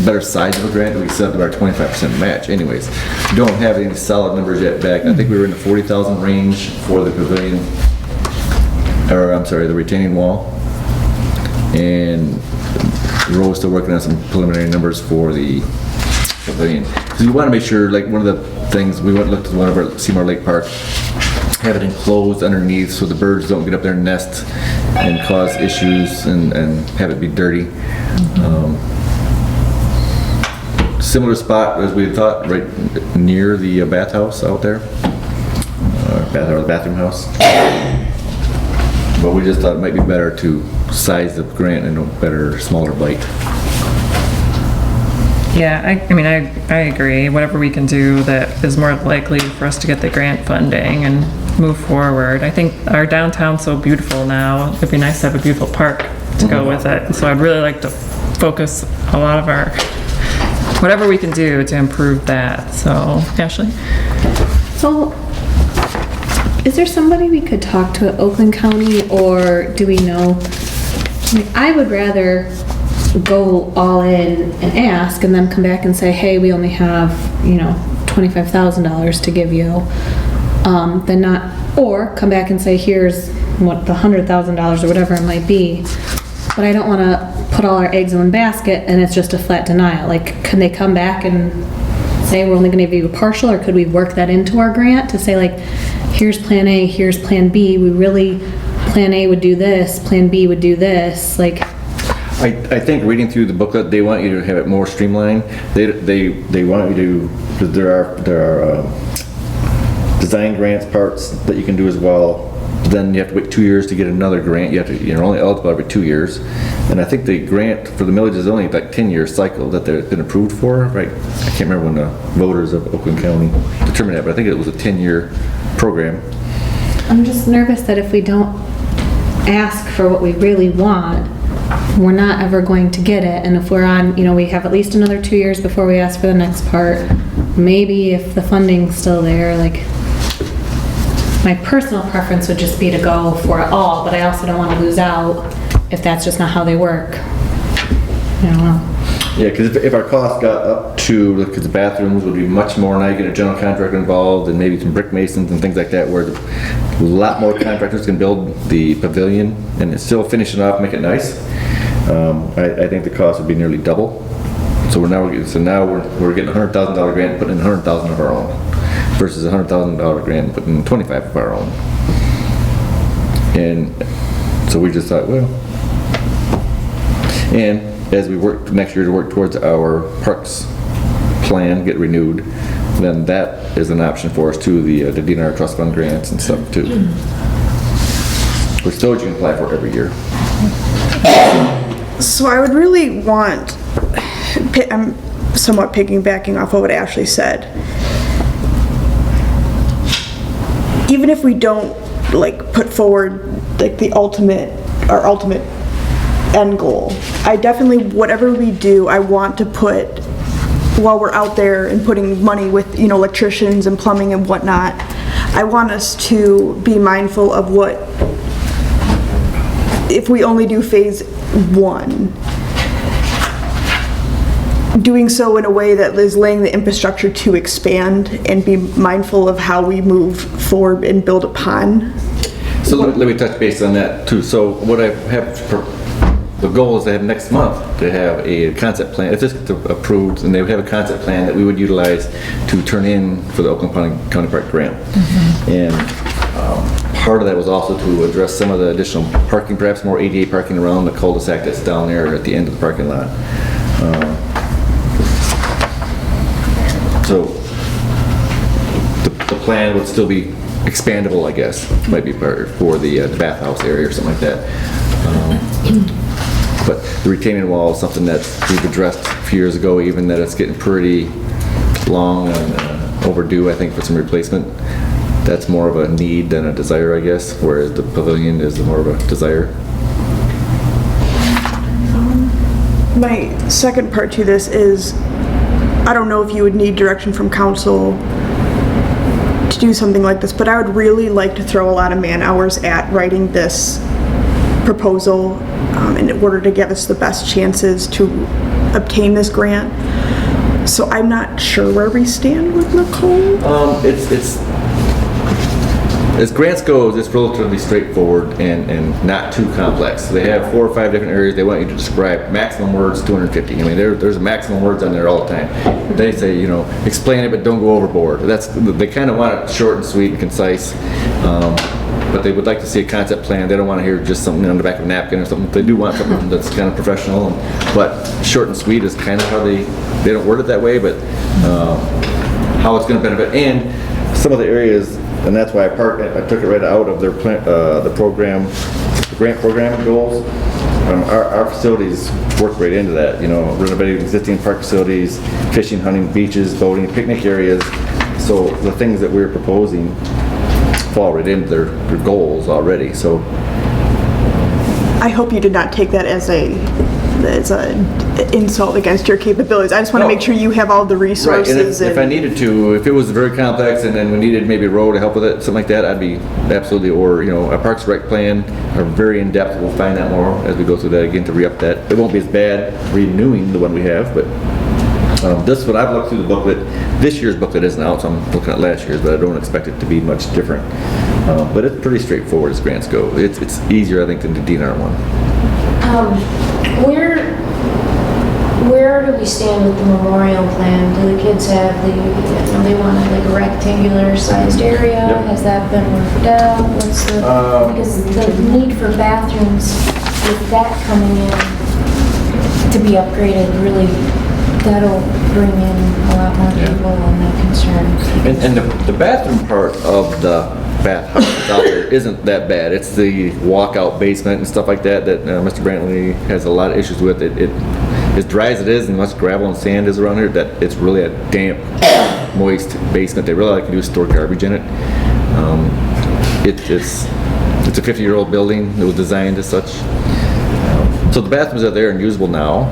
better size of a grant. We set up our 25% match anyways. We don't have any solid numbers yet back. I think we were in the 40,000 range for the pavilion, or I'm sorry, the retaining wall. And Rose still working on some preliminary numbers for the pavilion. So you want to make sure, like one of the things, we went and looked at one of our Seymour Lake Park, have it enclosed underneath so the birds don't get up there and nest and cause issues and have it be dirty. Similar spot as we thought, right near the bathhouse out there, bathroom house. But we just thought it might be better to size the grant in a better, smaller bite. Yeah, I agree. Whatever we can do that is more likely for us to get the grant funding and move forward. I think our downtown's so beautiful now. It'd be nice to have a beautiful park to go with it. So I'd really like to focus a lot of our, whatever we can do to improve that. So, Ashley? So, is there somebody we could talk to at Oakland County, or do we know? Like, I would rather go all in and ask and then come back and say, hey, we only have, $25,000 to give you, than not, or come back and say, here's what the $100,000 or whatever it might be. But I don't want to put all our eggs in one basket and it's just a flat denial. Like, can they come back and say we're only going to give you a partial, or could we work that into our grant to say, like, here's plan A, here's plan B, plan A would do this, plan B would do this, like. I think reading through the booklet, they want you to have it more streamlined. They want you to, because there are design grants parts that you can do as well. Then you have to wait 2 years to get another grant. You're only eligible every 2 years. And I think the grant for the millage is only like 10-year cycle that they've been approved for, right? I can't remember when the voters of Oakland County determined that, but I think it was a 10-year program. I'm just nervous that if we don't ask for what we really want, we're not ever going to get it. And if we're on, we have at least another 2 years before we ask for the next part. Maybe if the funding's still there, like, my personal preference would just be to go for it all, but I also don't want to lose out if that's just not how they work. I don't know. Yeah, because if our cost got up to, because the bathrooms would be much more, now you get a general contractor involved and maybe some brick masons and things like that, where a lot more contractors can build the pavilion and it's still finish it off, make it nice. I think the cost would be nearly double. So now we're getting a $100,000 grant, putting in $100,000 of our own, versus a $100,000 grant, putting in $25,000 of our own. And so we just thought, well, and as we work next year to work towards our parks plan get renewed, then that is an option for us too, the DNR trust fund grants and stuff too, which those you can apply for every year. So I would really want, I'm somewhat piggybacking off of what Ashley said. Even if we don't put forward our ultimate end goal, I definitely, whatever we do, I want to put, while we're out there and putting money with, electricians and plumbing and whatnot, I want us to be mindful of what, if we only do phase 1, doing so in a way that is laying the infrastructure to expand and be mindful of how we move forward and build upon. So let me touch base on that too. So what I have, the goal is to have next month to have a concept plan. If this gets approved, then they would have a concept plan that we would utilize to turn in for the Oakland County Park grant. Mm-hmm. And part of that was also to address some of the additional parking, perhaps more ADA parking around the cul-de-sac that's down there at the end of the parking lot. So the plan would still be expandable, I guess, might be part for the bathhouse area or something like that. But the retaining wall is something that we've addressed a few years ago, even that it's getting pretty long and overdue, I think, for some replacement. That's more of a need than a desire, I guess, whereas the pavilion is more of a desire. My second part to this is, I don't know if you would need direction from council to do something like this, but I would really like to throw a lot of man hours at writing this proposal in order to give us the best chances to obtain this grant. So I'm not sure where we stand with Nicole. As grants goes, it's relatively straightforward and not too complex. They have 4 or 5 different areas they want you to describe. Maximum words, 250. I mean, there's a maximum words on there all the time. They say, explain it, but don't go overboard. They kind of want it short and sweet and concise. But they would like to see a concept plan. They don't want to hear just something on the back of a napkin or something. They do want something that's kind of professional. But short and sweet is kind of how they don't word it that way, but how it's going to benefit. And some of the areas, and that's why I took it right out of their the grant program goals. Our facilities work right into that. Renovating existing park facilities, fishing, hunting, beaches, boating, picnic areas. So the things that we're proposing fall right into their goals already. So I hope you did not take that as a as an insult against your capabilities. I just want to make sure you have all the Right, and resources. if I needed to, if it was very complex and then we needed maybe a road to help with it, something like that, I'd be absolutely, or, a Parks Rec plan are very in-depth. We'll find that more as we go through that again to re-up that. It won't be as bad renewing the one we have, but this one, I've looked through the booklet. This year's booklet isn't out, so I'm looking at last year's, but I don't expect it to be much different. But it's pretty straightforward as grants go. It's easier, I think, than the DNR one. Where do we stand with the memorial plan? Do the kids have they want like a rectangular sized area? Yep. Has that been worked out? What's the, because the need for bathrooms with that coming in to be upgraded, really, that'll bring in a lot more people and that concern. And the bathroom part of the bathhouse out there isn't that bad. It's the walkout basement and stuff like that Mr. Brantley has a lot of issues with. It as dry as it is and much gravel and sand is around here, that it's really a damp, moist basement. They really like to do store garbage in it. It's a 50-year-old building. It was designed as such. So the bathrooms are there and usable now.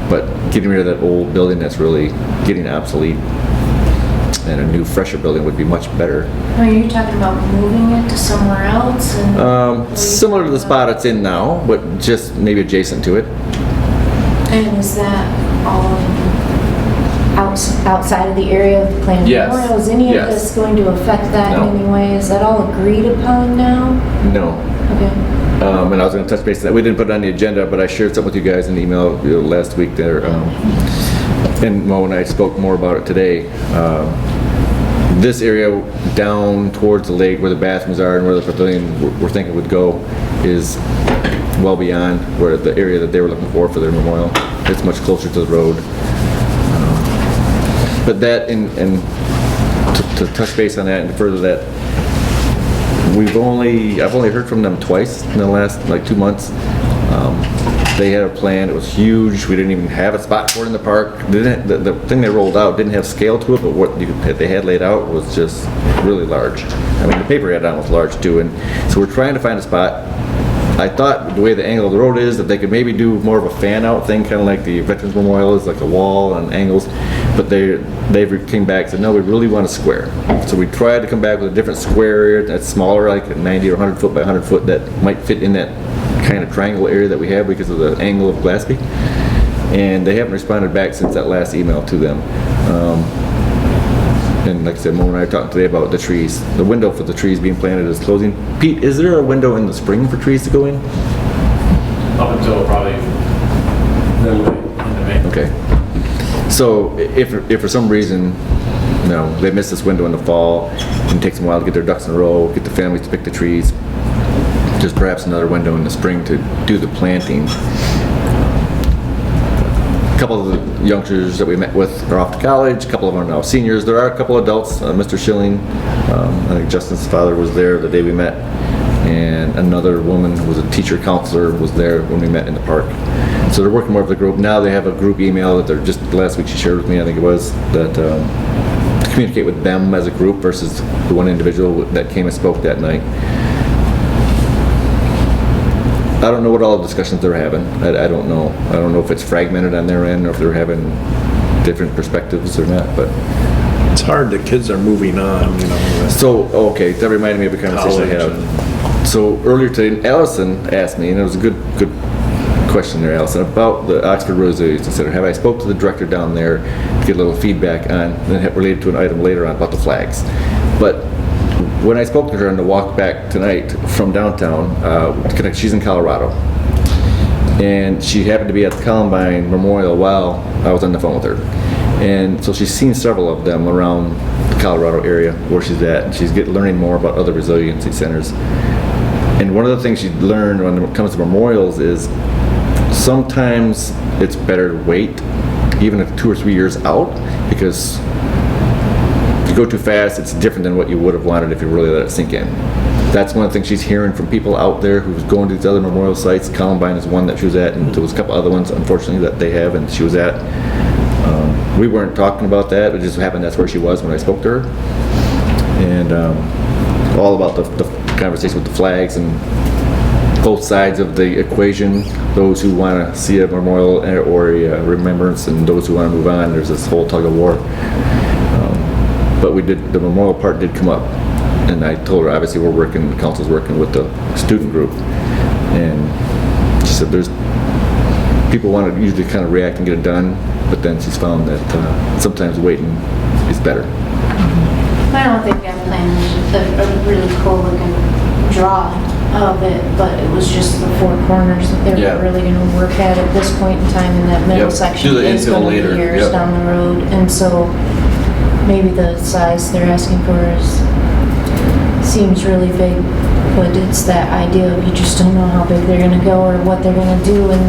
But getting rid of that old building that's really getting obsolete and a new, fresher building would be much better. Are you talking about moving it to somewhere else? Similar to the spot it's in now, but just maybe adjacent to it. And is that all outside of the area of the planned Yes. memorial? Is any of Yes. this going to affect that No. in any way? Is that all agreed upon now? No. Okay. And I was going to touch base on that. We didn't put it on the agenda, but I shared something with you guys in the email last week there. And Mo and I spoke more about it today. This area down towards the lake where the bathrooms are and where the pavilion we're thinking would go is well beyond where the area that they were looking for their memorial. It's much closer to the road. But that, and to touch base on that and further that, I've only heard from them twice in the last 2 months. They had a plan. It was huge. We didn't even have a spot for it in the park. The thing they rolled out didn't have scale to it, but what they had laid out was just really large. I mean, the paper had on was large too, and so we're trying to find a spot. I thought the way the angle of the road is that they could maybe do more of a fan out thing, kind of like the Veterans Memorial is, like a wall and angles, but they came back and said, no, we really want a square. So we tried to come back with a different square area that's smaller, like a 90 or 100 foot by 100 foot that might fit in that kind of triangle area that we have because of the angle of Glaspie. And they haven't responded back since that last email to them. And like I said, Mo and I are talking today about the trees. The window for the trees being planted is closing. Pete, is there a window in the spring for trees to go in? Up until probably middle of May. Okay. So if for some reason, they miss this window in the fall, and it takes them a while to get their ducks in a row, get the families to pick the trees, there's perhaps another window in the spring to do the planting. A couple of the youngsters that we met with are off to college. A couple of them are now seniors. There are a couple adults. Mr. Schilling, I think Justin's father was there the day we met, and another woman who was a teacher counselor was there when we met in the park. So they're working more with the group. Now they have a group email that they're just last week she shared with me, I think it was, that to communicate with them as a group versus the one individual that came and spoke that night. I don't know what all the discussions they're having. I don't know. I don't know if it's fragmented on their end or if they're having different perspectives or not, but It's hard, the kids are moving on, so, okay, that reminded me of a conversation I College had. So earlier today, Allison asked me, and it was a good question there, Allison, about the Oxford Resilience Center. Have I spoke to the director down there to get a little feedback on, then related to an item later on about the flags. But when I spoke to her on the walk back tonight from downtown, she's in Colorado, and she happened to be at the Columbine Memorial while I was on the phone with her. And so she's seen several of them around the Colorado area where she's at, and she's learning more about other resiliency centers. And one of the things she learned when it comes to memorials is sometimes it's better to wait, even if 2 or 3 years out, because if you go too fast, it's different than what you would have wanted if you really let it sink in. That's one of the things she's hearing from people out there who's going to these other memorial sites. Columbine is one that she was at, and there was a couple other ones, unfortunately, that they have, and she was at. We weren't talking about that. It just happened that's where she was when I spoke to her. And all about the conversation with the flags and both sides of the equation, those who want to see a memorial or a remembrance, and those who want to move on. There's this whole tug of war. But the memorial part did come up, and I told her, obviously the council's working with the student group, and she said people want to usually kind of react and get it done, but then she's found that sometimes waiting is better. I don't think I planned a really cool looking drawing of it, but it was just the four corners that they were really going to work at this point in time, and that middle section Do the is infill going to be later. years Yep. down the road, and so maybe the size they're asking for seems really big, but it's that idea of you just don't know how big they're going to go or what they're going to do in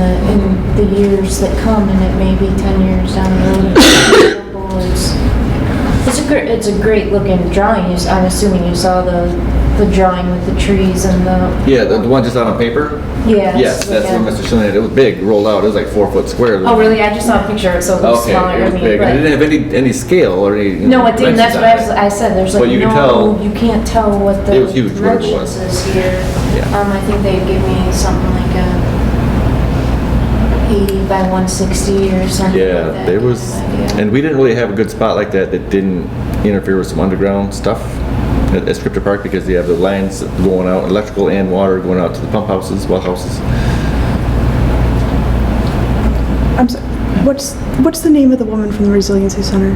the years that come, and it may be 10 years down the road. It's a great looking drawing. I'm assuming you saw the drawing with the trees and the... Yeah, the one just out on paper? Yeah. Yes, that's what Mr. Schilling had. It was big, rolled out. It was like 4 foot square. Oh, really? I just saw a picture of it, so it was Okay, smaller. it was big. but- It didn't have any scale or any... No, it didn't. That's dimensions what on I said. There's like But you can no, tell- you can't tell what the It was huge, whatever it was. dimensions is here. Yeah. I think they'd give me something like a 80 by 160 or something like Yeah, that. there was, and we didn't really have a good spot like that didn't interfere with some underground stuff at Scripter Park, because they have the lines going out, electrical and water going out to the pump houses, well houses. I'm sorry, what's the name of the woman from the Resiliency Center?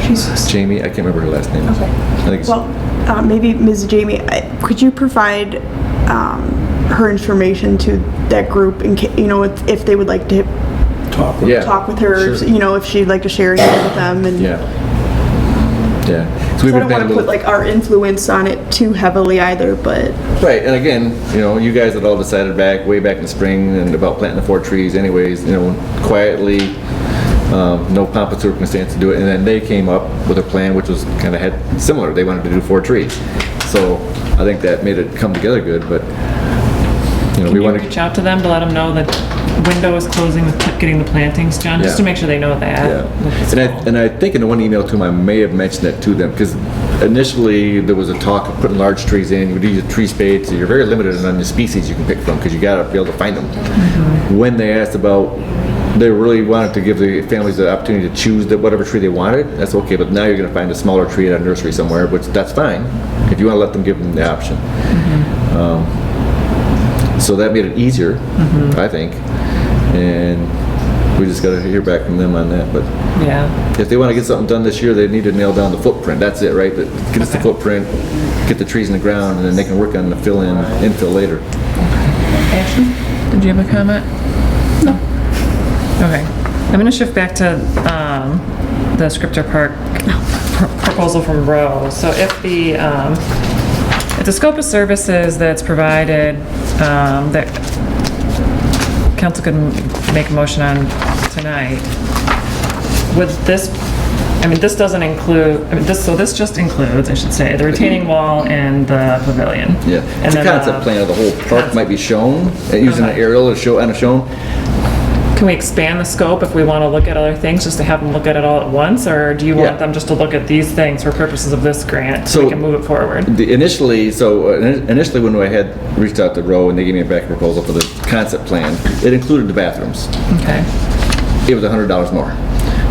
She's Jamie, I can't remember her last name. okay. I think it's, Well, maybe Ms. Jamie, could you provide her information to that group in case, if they would like to Talk with yeah. talk with her, Sure. if she'd like to share anything with them, and Yeah. Yeah. So I we've don't been want to a put little, like our influence on it too heavily either, but right, and again, you guys had all decided way back in the spring and about planting the 4 trees anyways, quietly, no pomp and circumstance to do it, and then they came up with a plan which was kind of similar. They wanted to do 4 trees. So I think that made it come together good, but Can we you want to... reach out to them to let them know that window is closing with getting the plantings done, just Yeah. to make sure they know that? Yeah, and I think in the one email to them, I may have mentioned that to them, because initially there was a talk of putting large trees in. You would use a tree spade, so you're very limited on the species you can pick from, because you got to be able to find them. When they asked about, they really wanted to give the families the opportunity to choose whatever tree they wanted, that's okay, but now you're going to find a smaller tree at a nursery somewhere, which that's fine, if you want to let them, give them the option. So that made it easier, I think, and we just got to hear back from them on that. But Yeah. if they want to get something done this year, they need to nail down the footprint. That's it, right? Get us the footprint, get the trees in the ground, and then they can work on the infill later. Ashley, did you have a comment? No. Okay. I'm going to shift back to the Scripter Park proposal from Rose. So if the scope of services that's provided, that council could make a motion on tonight, would this, this doesn't include, this just includes, I should say, the retaining wall and the pavilion. Yeah, And the then, concept plan of the whole park might be shown, using an Okay. aerial to show, shown. Can we expand the scope if we want to look at other things, just to have them look at it all at once? Or do you Yeah. want them just to look at these things for purposes of this grant, so So- we can move it forward? Initially when I had reached out to Roe and they gave me a back proposal for the concept plan, it included the bathrooms. Okay. It was $100 more.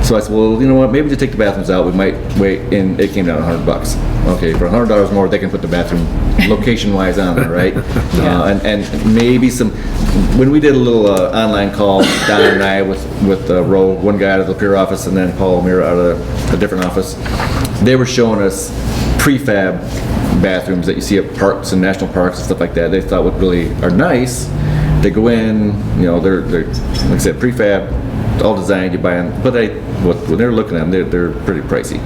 So I said, well, you know what, maybe just take the bathrooms out, we might wait, and it came down to $100. Okay, for $100 more, they can put the bathroom location-wise on there, right? And maybe when we did a little online call, Don and I with Roe, one guy out of the Pier office, and then Paul O'Meara out of a different office, they were showing us prefab bathrooms that you see at parks and national parks and stuff like that. They thought what really are nice. They go in, they're like I said, prefab, all designed, you buy them. But when they're looking at them, they're pretty pricey.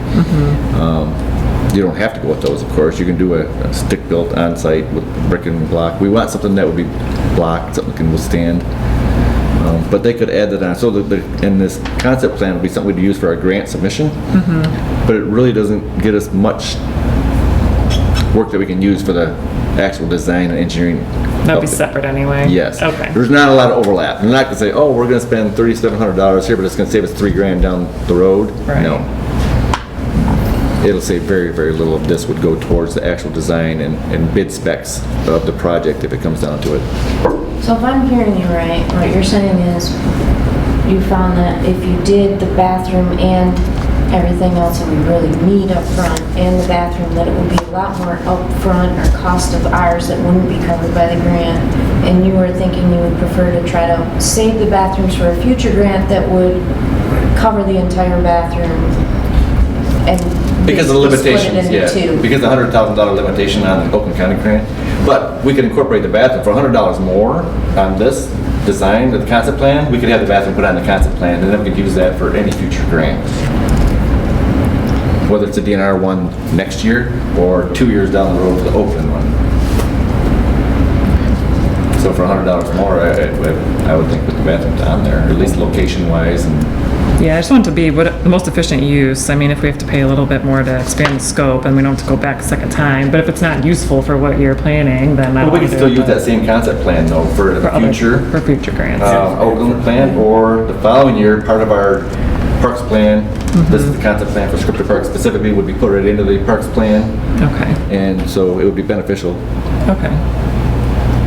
You don't have to go with those, of course. You can do a stick-built on-site with brick and block. We want something that would be blocked, something that can withstand. But they could add that on. So and this concept plan would be something we'd use for our grant submission. But it really doesn't get us much work that we can use for the actual design and engineering. That'd be separate anyway? Yes. Okay. There's not a lot of overlap. I'm not gonna say, oh, we're gonna spend $3,700 here, but it's gonna save us $3,000 down the road. Right. No. it'll say very, very little of this would go towards the actual design and bid specs of the project if it comes down to it. So if I'm hearing you right, what you're saying is you found that if you did the bathroom and everything else that we really need up front and the bathroom, that it would be a lot more upfront or cost of ours that wouldn't be covered by the grant. And you were thinking you would prefer to try to save the bathrooms for a future grant that would cover the entire bathroom and Because of the basically limitations, split it into two. Because of the $100,000 limitation on the Oakland County grant. But we could incorporate the bathroom for $100 more on this design, the concept plan. We could have the bathroom put on the concept plan, and then we could use that for any future grant. Whether it's a DNR one next year or 2 years down the road for the Oakland one. So for $100 more, I would think put the bathrooms on there, at least location-wise and. Yeah, I just want it to be the most efficient use. I mean, if we have to pay a little bit more to expand the scope and we don't have to go back a second time, but if it's not useful for what you're planning, then I don't Well, we want can to still do it, use that same concept plan though for the future. For future grants. Oakland plan, or the following year, part of our parks plan, this is the concept plan for Scripter Park specifically, would be put it into the parks plan, Okay, and so it would be beneficial. okay.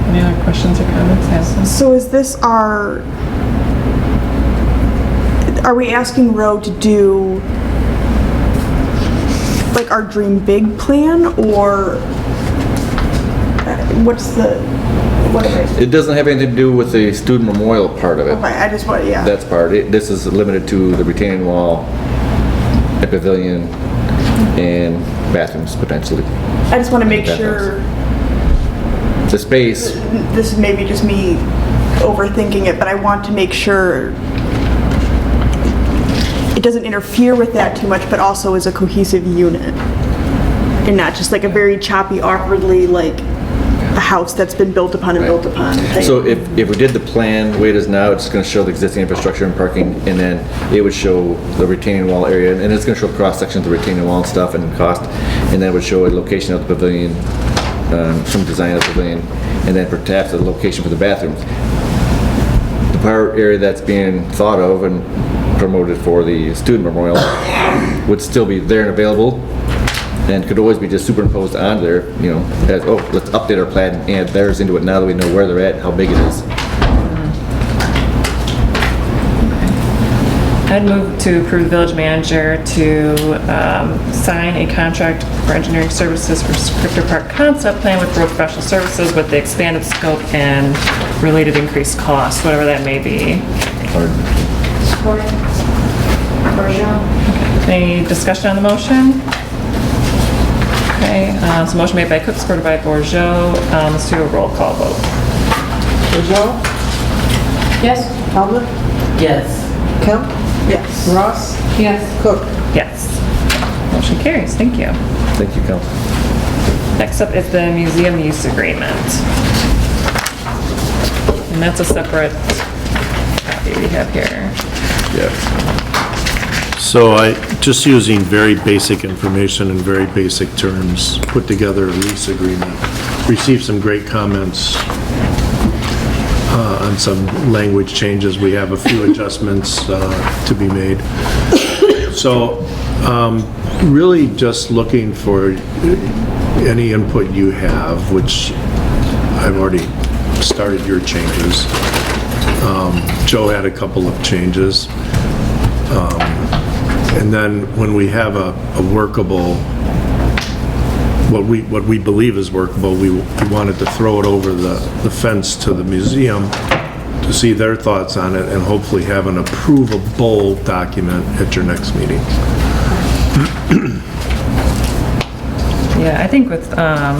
Any other questions or comments? Yes. So is this are we asking Roe to do like our dream big plan, or what is it? It doesn't have anything to do with the student memorial part of it. Okay, I just want, yeah. That's part. This is limited to the retaining wall, a pavilion, and bathrooms potentially. I just want to make sure, The space, this is maybe just me overthinking it, but I want to make sure it doesn't interfere with that too much, but also is a cohesive unit. And not just like a very choppy, awkwardly, like a house that's been built upon and built upon thing. so if we did the plan, the way it is now, it's going to show the existing infrastructure and parking, and then it would show the retaining wall area, and it's going to show cross sections of the retaining wall and stuff and cost, and then it would show a location of the pavilion, some design of the pavilion, and then perhaps a location for the bathrooms. The part area that's being thought of and promoted for the student memorial would still be there and available, and could always be just superimposed on there, you know, as, oh, let's update our plan and add theirs into it now that we know where they're at, how big it is. I'd move to approve the village manager to sign a contract for engineering services for Scripter Park concept plan with Road Professional Services with the expanded scope and related increased costs, whatever that may be. Support. Bourgeois. Any discussion on the motion? Okay, so motion made by Cook, supported by Bourgeau. Let's do a roll call vote. Bourgeois, Yes? Talbot, Yes. Kemp, Yes. Ross, Yes. Cook. Yes. Motion carries, thank you. Thank you, Council. Next up is the museum use agreement. And that's a separate copy we have here. So just using very basic information and very basic terms, put together a lease agreement. Received some great comments on some language changes. We have a few adjustments to be made. So really just looking for any input you have, which I've already started your changes. Joe had a couple of changes. And then when we have a workable, what we believe is workable, we wanted to throw it over the fence to the museum to see their thoughts on it and hopefully have an approvable document at your next meeting. Yeah, I think with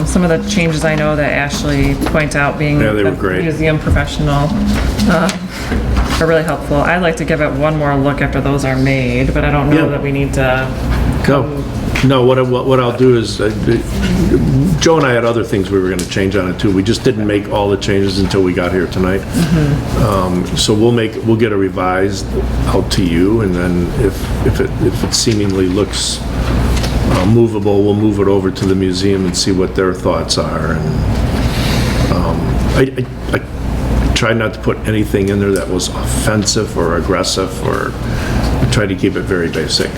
some of the changes I know that Ashley point out, being Yeah, they were a great. museum professional, are really helpful. I'd like to give it one more look after those are made, but I don't know Yeah. that we need to. No, what I'll do is, Joe and I had other things we were gonna change on it too. We just didn't make all the changes until we got here tonight. So we'll get a revised out to you, and then if it seemingly looks movable, we'll move it over to the museum and see what their thoughts are. And I tried not to put anything in there that was offensive or aggressive, or I tried to keep it very basic.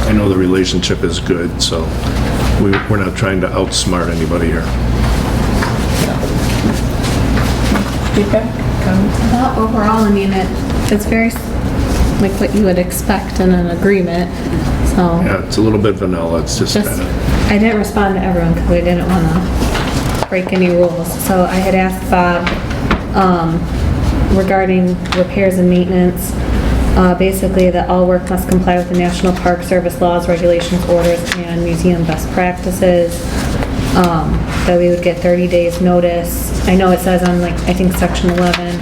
I know the relationship is good, so we're not trying to outsmart anybody here. Feedback? But overall, I mean, it's very like what you would expect in an agreement, so. Yeah, it's a little bit vanilla, it's just Just, kind of, I didn't respond to everyone because I didn't want to break any rules. So I had asked Bob regarding repairs and maintenance, basically that all work must comply with the National Park Service laws, regulations, orders, and museum best practices. That we would get 30 days notice. I know it says on, like, I think section 11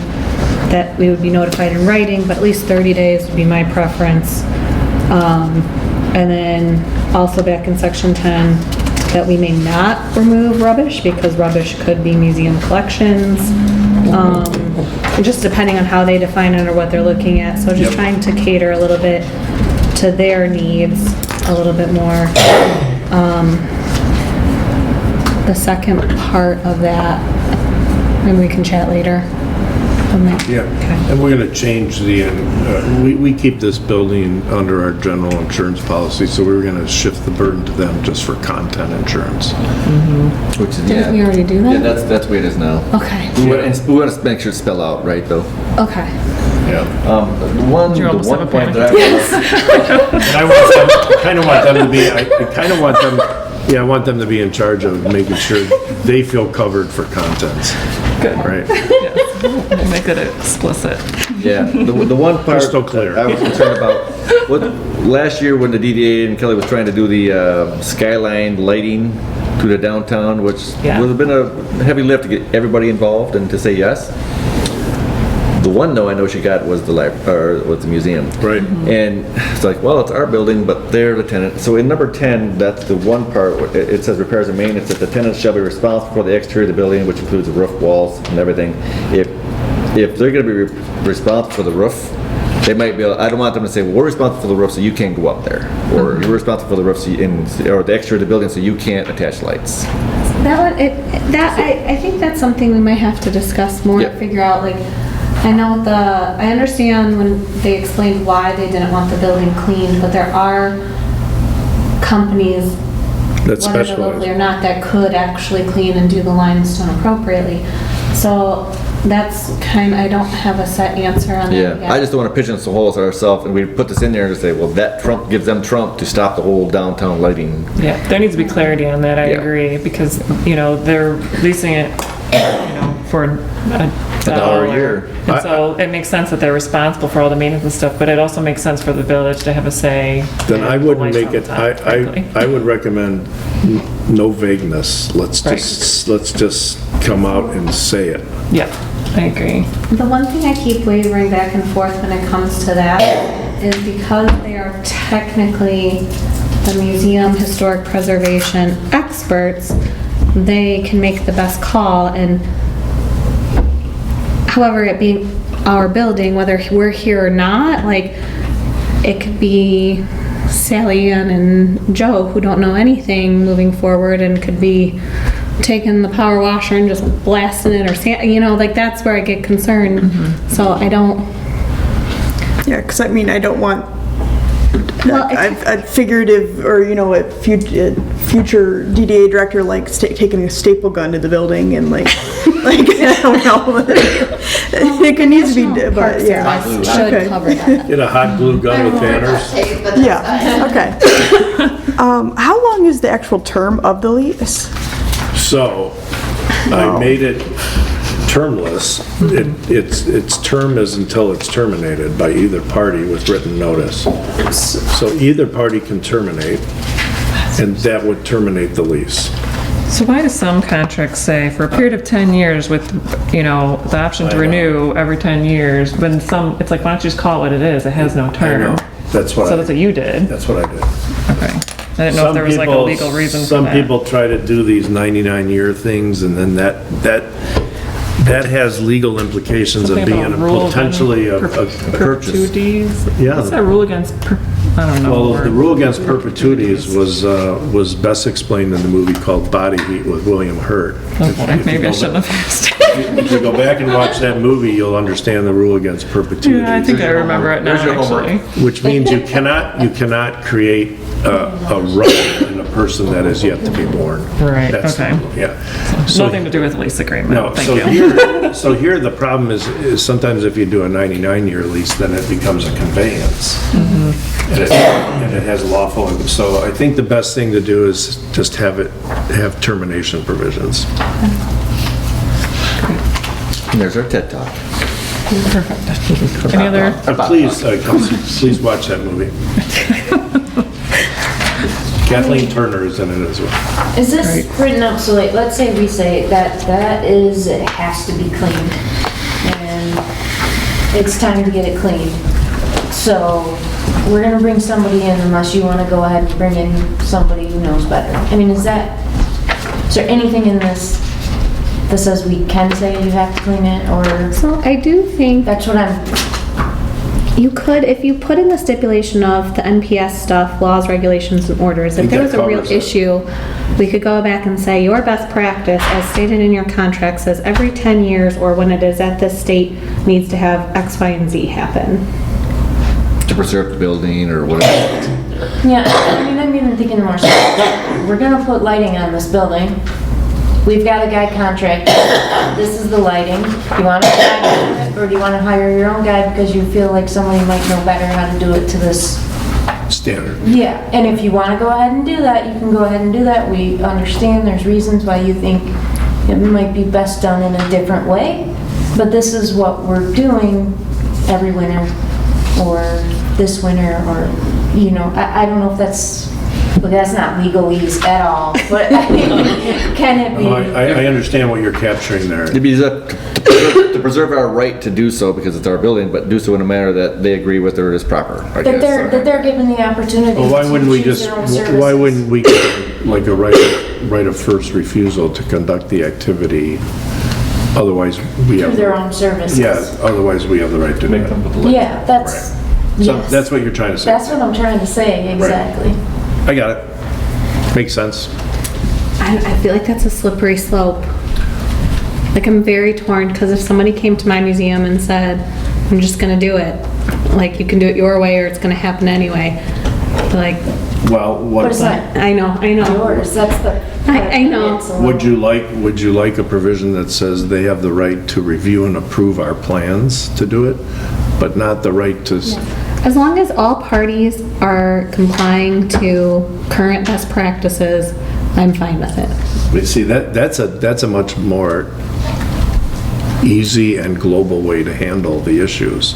that we would be notified in writing, but at least 30 days would be my preference. And then also back in section 10, that we may not remove rubbish because rubbish could be museum collections. Just depending on how they define it or what they're looking at. So just trying to cater a little bit to their needs a little bit more. The second part of that, maybe we can chat later. yeah. And we're gonna change we keep this building under our general insurance policy, so we're gonna shift the burden to them just for content insurance. Which is, Didn't we already do that? Yeah, that's the way it is now. Okay, We want to make sure to spell out, right, though? okay. Yeah. The one almost have a point panic that I And I kind of want them to be, I want them to be in charge of making sure they feel covered for contents. Good. Right? We'll make it explicit. Yeah, the one part Crystal clear. I was concerned about, last year when the DDA and Kelly was trying to do the skyline lighting to the downtown, which Yeah. would have been a heavy lift to get everybody involved and to say yes. The one no I know she got was the museum. Right. And it's like, well, it's our building, but they're the tenant. So in number 10, that's the one part, where it says repairs and maintenance, that the tenants shall be responsible for the exterior of the building, which includes the roof, walls, and everything. If they're gonna be responsible for the roof, they might be, I don't want them to say, well, we're responsible for the roof, so you can't go up there. Or you're responsible for the roof, or the exterior of the building, so you can't attach lights. That one, I think that's something we might have to discuss more, Yep. figure out, like, I understand when they explained why they didn't want the building cleaned, but there are companies, That's whether they're locally or specialized. not, that could actually clean and do the limestone appropriately. So that's I don't have a set answer on that yet. Yeah, I just don't want to pigeonhole ourselves, and we put this in there to say, well, that gives them trump to stop the whole downtown lighting. Yeah, there needs to be clarity on that, I Yeah. agree, because, they're leasing it, for a dollar a year. And so it makes sense that they're responsible for all the maintenance and stuff, but it also makes sense for the village to have a say. Then I wouldn't Lights make on the it, top, frankly. I would recommend no vagueness. Let's just come out and say it. Yeah, I agree. The one thing I keep wavering back and forth when it comes to that is because they are technically the museum historic preservation experts, they can make the best call, and however, it being our building, whether we're here or not, like, it could be Sally Ann and Joe who don't know anything moving forward and could be taking the power washer and just blasting it, or like, that's where I get concerned. So I don't. Yeah, because I mean, I don't want Well, a figurative or, a future DDA director like taking a staple gun to the building and like I don't know. It needs to be, but yeah. Should Okay. cover that. Get a hot glue gun with banners. Yeah, okay. How long is the actual term of the lease? So, I made it termless. Its term is until it's terminated by either party with written notice. So either party can terminate, and that would terminate the lease. So why do some contracts say for a period of 10 years with, the option to I know. renew every 10 years, when some, it's like, why don't you just call it what it is? It has no I term. know. That's what So that's what you did? That's what I did. Okay. I didn't know if there was like a legal reason for Some that. people try to do these 99-year things, and then that has legal implications of Something being about rule potentially a purchase. perpetuities? Yeah. What's that rule against, I don't know. Well, the word. rule against perpetuities was best explained in the movie called Body Heat with William Hurt. Okay, maybe I shouldn't have asked. If you go back and watch that movie, you'll understand the rule against perpetuities. Yeah, I think I remember it now, There's your homework. actually. Which means you cannot create a right and a person that is yet to be born. Right, That's- okay. Yeah. So- Nothing to do with lease agreement. No, Thank so you. here the problem is sometimes if you do a 99-year lease, then it becomes a conveyance. Mm-hmm. And it has lawful, so I think the best thing to do is just have termination provisions. And there's our TED Talk. Any other? Please watch that movie. Kathleen Turner is in it as well. Is this written up, so like, let's say we say that is, it has to be cleaned, and it's time to get it cleaned. So, we're gonna bring somebody in unless you wanna go ahead and bring in somebody who knows better. I mean, is there anything in this that says we can say you have to clean it, or? So I do think That's what I'm, you could, if you put in the stipulation of the NPS stuff, laws, regulations, and orders, if think there that was a real covers it. issue, we could go back and say, your best practice, as stated in your contract, says every 10 years, or when it is at this state, needs to have X, Y, and Z happen. To preserve the building or whatever. yeah, I mean, I'm even thinking more, we're gonna put lighting on this building. We've got a guy contract, this is the lighting. You want a guy to do it, or do you want to hire your own guy because you feel like somebody might know better how to do it to this? Standard. Yeah, and if you want to go ahead and do that, you can go ahead and do that. We understand there's reasons why you think it might be best done in a different way, but this is what we're doing every winter, or this winter, or, you know, I don't know if that's, well, that's not legalese at all, but I mean, can it be? Oh, I understand what you're capturing there. It'd be to preserve our right to do so because it's our building, but do so in a manner that they agree with or is proper, I That guess. they're given the opportunity Well, why to wouldn't we choose just, their own services. why wouldn't we get like a right of first refusal to conduct the activity? Otherwise, we have. Through their own services. Yeah, otherwise we have the right to do Make it. them with the Yeah, that's, So yes. that's what you're trying to say. That's what I'm trying to say, exactly. I got it. Makes sense. I feel like that's a slippery slope. Like, I'm very torn, because if somebody came to my museum and said, I'm just gonna do it, like, you can do it your way or it's gonna happen anyway, like, Well, But what, it's not I know. yours, that's the. I know. it's a would little- you like a provision that says they have the right to review and approve our plans to do it, but not the right to, As long as all parties are complying to current best practices, I'm fine with it. you see, that's a much more easy and global way to handle the issues.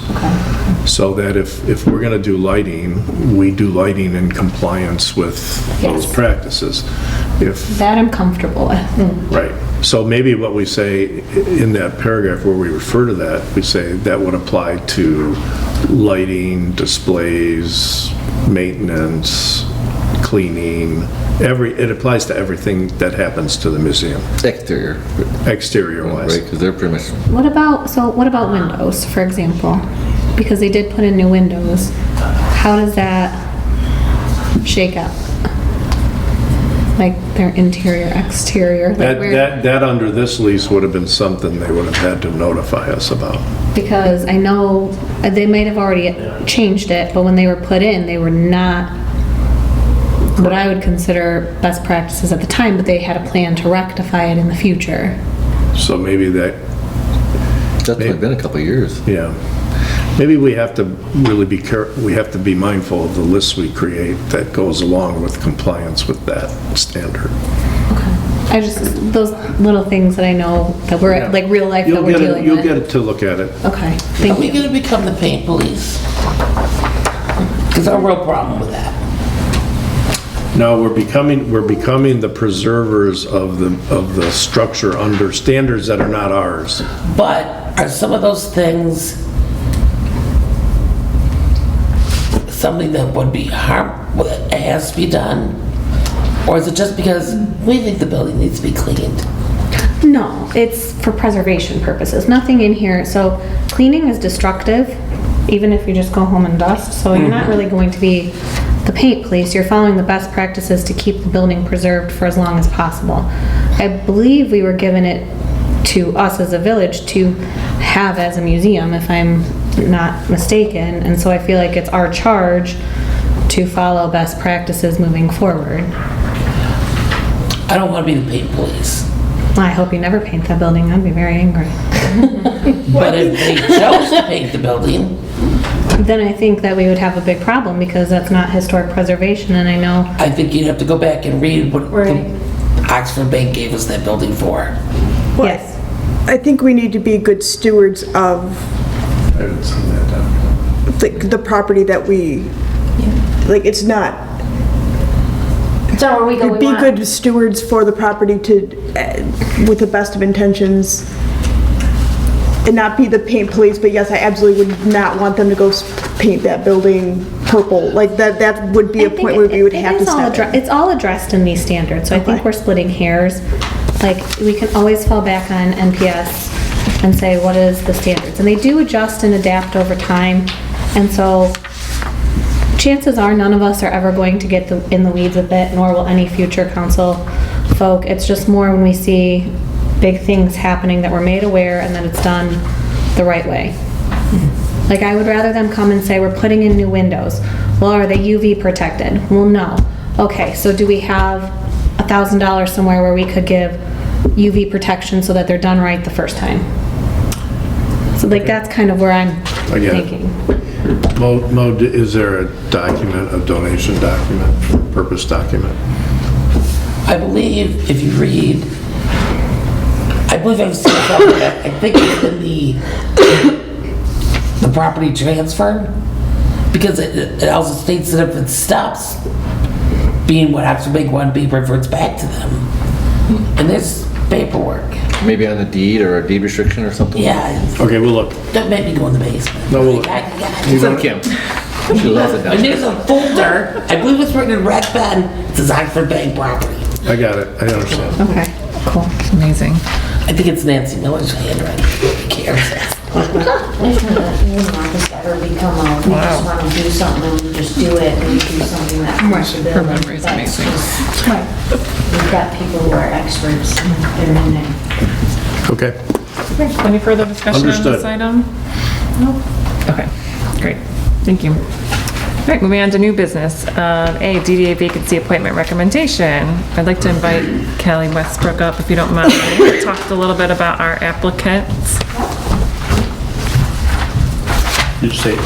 So that if we're gonna do lighting, we do lighting in compliance with those Yes. practices. If, That I'm comfortable with. right, so maybe what we say in that paragraph where we refer to that, we say that would apply to lighting, displays, maintenance, cleaning, it applies to everything that happens to the museum, Exterior, exterior right, wise. because they're pretty much, What about windows, for example? Because they did put in new windows. How does that shake up? Like their interior, exterior? like where- That under this lease would have been something they would have had to notify us about. Because I know they might have already changed it, but when they were put in, they were not what I would consider best practices at the time, but they had a plan to rectify it in the future. So maybe that, that's only been a couple of years. yeah. Maybe we have to really be we have to be mindful of the lists we create that goes along with compliance with that standard. I just, those little things that I know that we're, like real life that we're dealing You'll with. get it to look at it. Okay, Are thank we you. gonna become the paint police? Because I have a real problem with that. No, we're becoming the preservers of the structure under standards that are not ours. But are some of those things something that would be it has to be done? Or is it just because we think the building needs to be cleaned? No, it's for preservation purposes. Nothing in here. So cleaning is destructive, even if you just go home and dust. So you're not really going to be the paint police. You're following the best practices to keep the building preserved for as long as possible. I believe we were given it to us as a village to have as a museum, if I'm not mistaken. And so I feel like it's our charge to to follow best practices moving forward. I don't want to be the paint police. I hope you never paint that building, I'd be very angry. But if they chose to paint the building, Then I think that we would have a big problem because that's not historic preservation, and I know, I think you'd have to go back and read what the Oxford Bank gave us that building for. yes. I think we need to be good stewards of I haven't seen that document. the property that we, like, it's not, So are we going? be good stewards for the property to, with the best of intentions, and not be the paint police, but yes, I absolutely would not want them to go paint that building purple. Like, that would be a point where we would have to step in. It's all addressed in these standards, so I think Okay. we're splitting hairs. Like, we can always fall back on NPS and say, what is the standards? And they do adjust and adapt over time, and so chances are none of us are ever going to get in the weeds with it, nor will any future council folk. It's just more when we see big things happening that we're made aware and that it's done the right way. Like, I would rather them come and say, we're putting in new windows. Well, are they UV protected? Well, no. Okay, so do we have $1,000 somewhere where we could give UV protection so that they're done right the first time? So like, that's kind of where I'm I get it. thinking. Mo, is there a document, a donation document, purpose document? I believe if you read, I believe I've seen something that, I think it's in the property transfer, because it also states that if it stops being what Oxford Bank wanted to be, reverts back to them. And there's paperwork. Maybe on the deed or a deed restriction or something? Yeah, Okay, well, look, don't make me go in the basement. No, well, Like, I- It's on Kim. She loves it down And there. there's a folder, I believe it's written in red pen, it says Oxford Bank property. I got it, I understand. Okay, cool. Amazing. I think it's Nancy Miller's handwriting. Who cares? We don't want this to ever become a, we just want to do something and we just do it and we do something that. Her memory is amazing. We've got people who are experts and they're in there. Okay. Any further discussion on Understood. this item? No. Okay, great. Thank you. All right, moving on to new business. A, DDA vacancy appointment recommendation. I'd like to invite Callie Westbrook up if you don't mind. We talked a little bit about our applicants. You said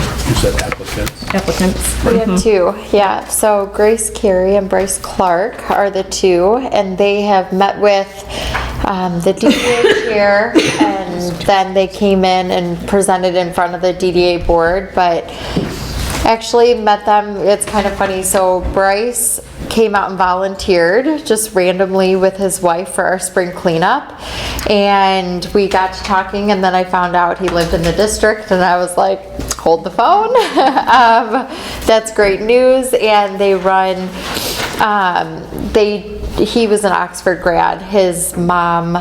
applicants? Applicants. We have two, yeah. So Grace Carey and Bryce Clark are the two, and they have met with the DDA chair, and then they came in and presented in front of the DDA board, but actually met them, it's kind of funny. So Bryce came out and volunteered just randomly with his wife for our spring cleanup, and we got to talking, and then I found out he lived in the district, and I was like, hold the phone. That's great news. And they run, he was an Oxford grad. His mom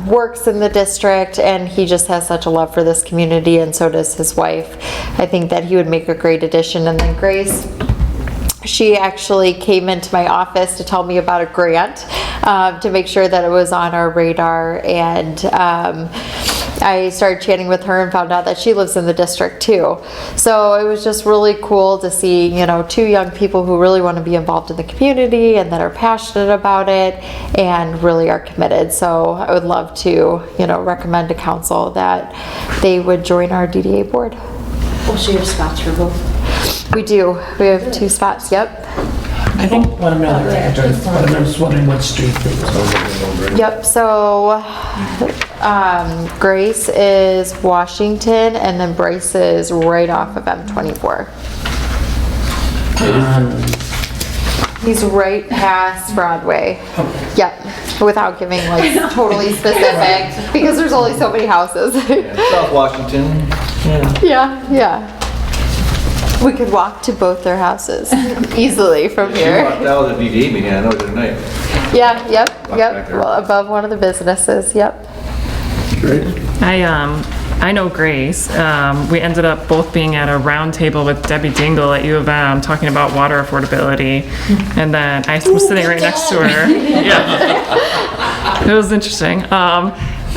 works in the district, and he just has such a love for this community, and so does his wife. I think that he would make a great addition. And then Grace, she actually came into my office to tell me about a grant to make sure that it was on our radar, and I started chatting with her and found out that she lives in the district too. So it was just really cool to see, you know, two young people who really want to be involved in the community and that are passionate about it and really are committed. So I would love to, you know, recommend to council that they would join our DDA board. Well, so you have spots for both? We do. We have 2 spots, yep. I don't want another address, but I'm just wondering what street they were. Yep, so Grace is Washington, and then Bryce is right off of M24. He's right past Broadway. Yep, without giving like totally specific, because there's only so many houses. South Washington. Yeah. We could walk to both their houses easily from here. That was a DDA meeting, I know the other night. Yeah, yep. back there. Well, above one of the businesses, yep. Great. I know Grace. We ended up both being at a round table with Debbie Dingle at U of M talking about water affordability. And then I was sitting right next to her. Yeah. It was interesting.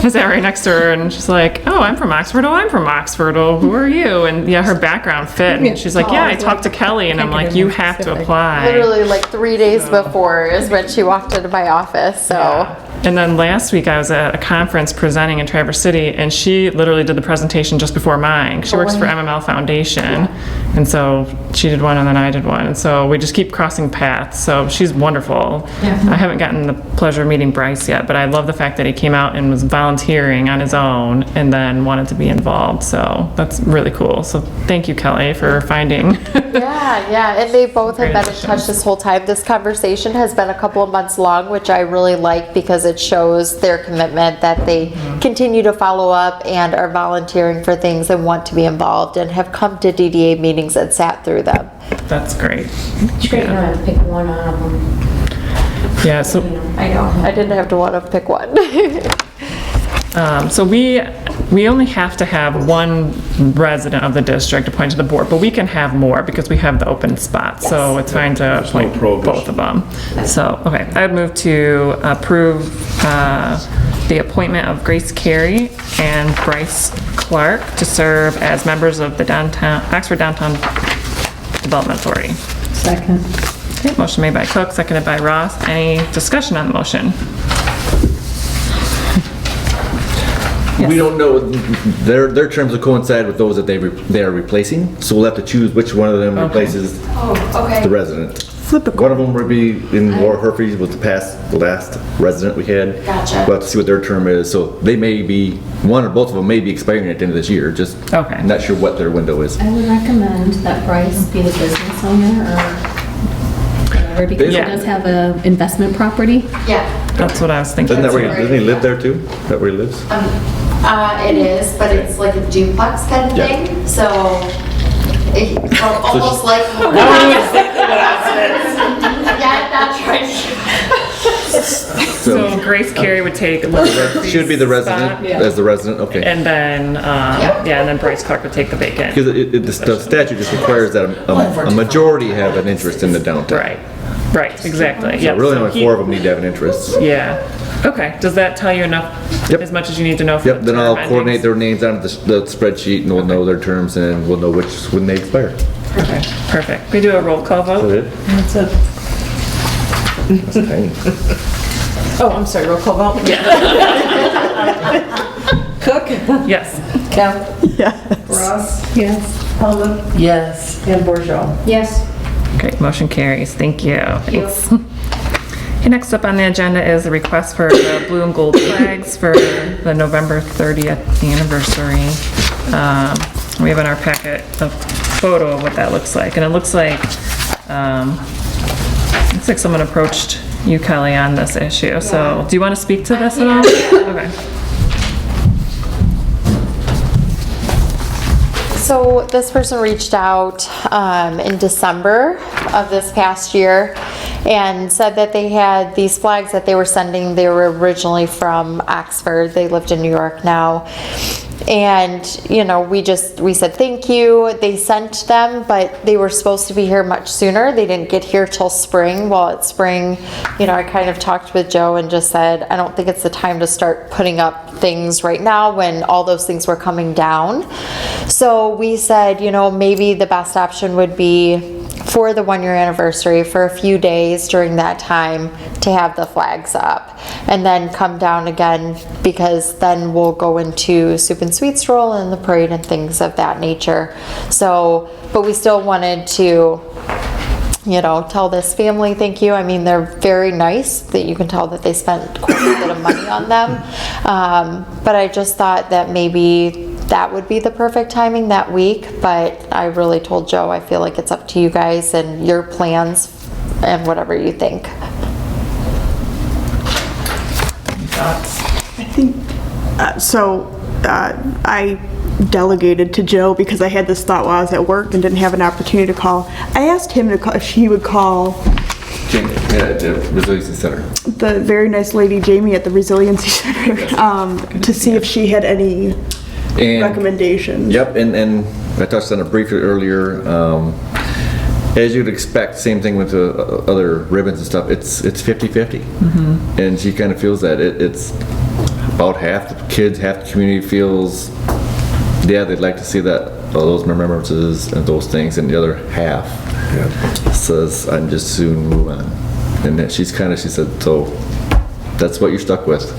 I sat right next to her and she's like, oh, I'm from Oxford. Oh, I'm from Oxford. Oh, who are you? And yeah, her background fit. And she's like, yeah, I talked to Kelly. And I'm like, you have to apply. Literally like 3 days before is when she walked into my office, so. And then last week I was at a conference presenting in Traverse City, and she literally did the presentation just before mine. She works for MML Foundation, and so she did one and then I did one, and so we just keep crossing paths. So she's wonderful. I haven't gotten the pleasure of meeting Bryce yet, but I love the fact that he came out and was volunteering on his own and then wanted to be involved. So that's really cool. So thank you, Kelly, for finding. Yeah, and they both have been in touch this whole time. This conversation has been a couple of months long, which I really like because it shows their commitment that they continue to follow up and are volunteering for things and want to be involved and have come to DDA meetings and sat through them. That's great. It's great to pick one out of them. Yeah, so I know, I didn't have to want to pick one. So we only have to have one resident of the district appointed to the board, but we can have more because we have the open spot. So it's fine to appoint both of them. So, okay, I would move to approve the appointment of Grace Carey and Bryce Clark to serve as members of the Oxford Downtown Development Authority. Second. Okay, motion made by Cook, seconded by Ross. Any discussion on the motion? We don't know, their terms will coincide with those that they are replacing, so we'll have to choose which one of them replaces the resident. Flip a One of them would be in Laura Herford, was the last resident we had. Gotcha. We'll have to see what their term is, so they may be, one or both of them may be expiring at the end of this year, just not sure what their window is. I would recommend that Bryce be the business owner or whatever, because he does have a investment property. Yeah. That's what I was thinking. Doesn't he live there too? Is that where he lives? It is, but it's like a duplex kind of thing, so almost like. Yeah, that's right. So Grace Carey would take. She would be the resident, as the resident, okay. And then, and then Bryce Clark would take the vacant. Because the statute just requires that a majority have an interest in the downtown. Right, exactly. So really only 4 of them need to have an interest. Yeah. Okay, does that tell you enough, as much as you need to know? Yep, then I'll coordinate their names onto the spreadsheet and we'll know their terms and we'll know when they expire. Okay, perfect. We do a roll call vote? That's it. That's tiny. Oh, I'm sorry, roll call vote? Yeah. Cook? Yes. Kemp? Yes. Ross? Yes. Holman? Yes. And Bourgeois? Yes. Great, motion carries. Thank you. Thanks. Okay, next up on the agenda is the request for the blue and gold flags for the November 30th anniversary. We have in our packet a photo of what that looks like, and it looks like someone approached you, Kelly, on this issue. So, do you want to speak to this at all? Okay. So this person reached out in December of this past year and said that they had these flags that they were sending. They were originally from Oxford. They lived in New York now. And, you know, we said thank you. They sent them, but they were supposed to be here much sooner. They didn't get here till spring. Well, it's spring, you know, I kind of talked with Joe and just said, I don't think it's the time to start putting up things right now when all those things were coming down. So we said, you know, maybe the best option would be for the 1-year anniversary for a few days during that time to have the flags up and then come down again, because then we'll go into soup and sweet stroll and the parade and things of that nature. So, but we still wanted to, you know, tell this family thank you. I mean, they're very nice, that you can tell that they spent quite a bit of money on them. But I just thought that maybe that would be the perfect timing that week. But I really told Joe, I feel like it's up to you guys and your plans and whatever you think. I think, I delegated to Joe because I had this thought while I was at work and didn't have an opportunity to call. I asked him to call, if he would call Jamie, the Resiliency Center. the very nice lady Jamie at the Resiliency Center to see if she had any recommendations. Yep, and I touched on it briefly earlier. As you'd expect, same thing with the other ribbons and stuff, it's 50-50. And she kind of feels that it's about half the kids, half the community feels, yeah, they'd like to see that, those remembrances and those things, and the other half says, I'm just soon move on. And then she said, so that's what you're stuck with.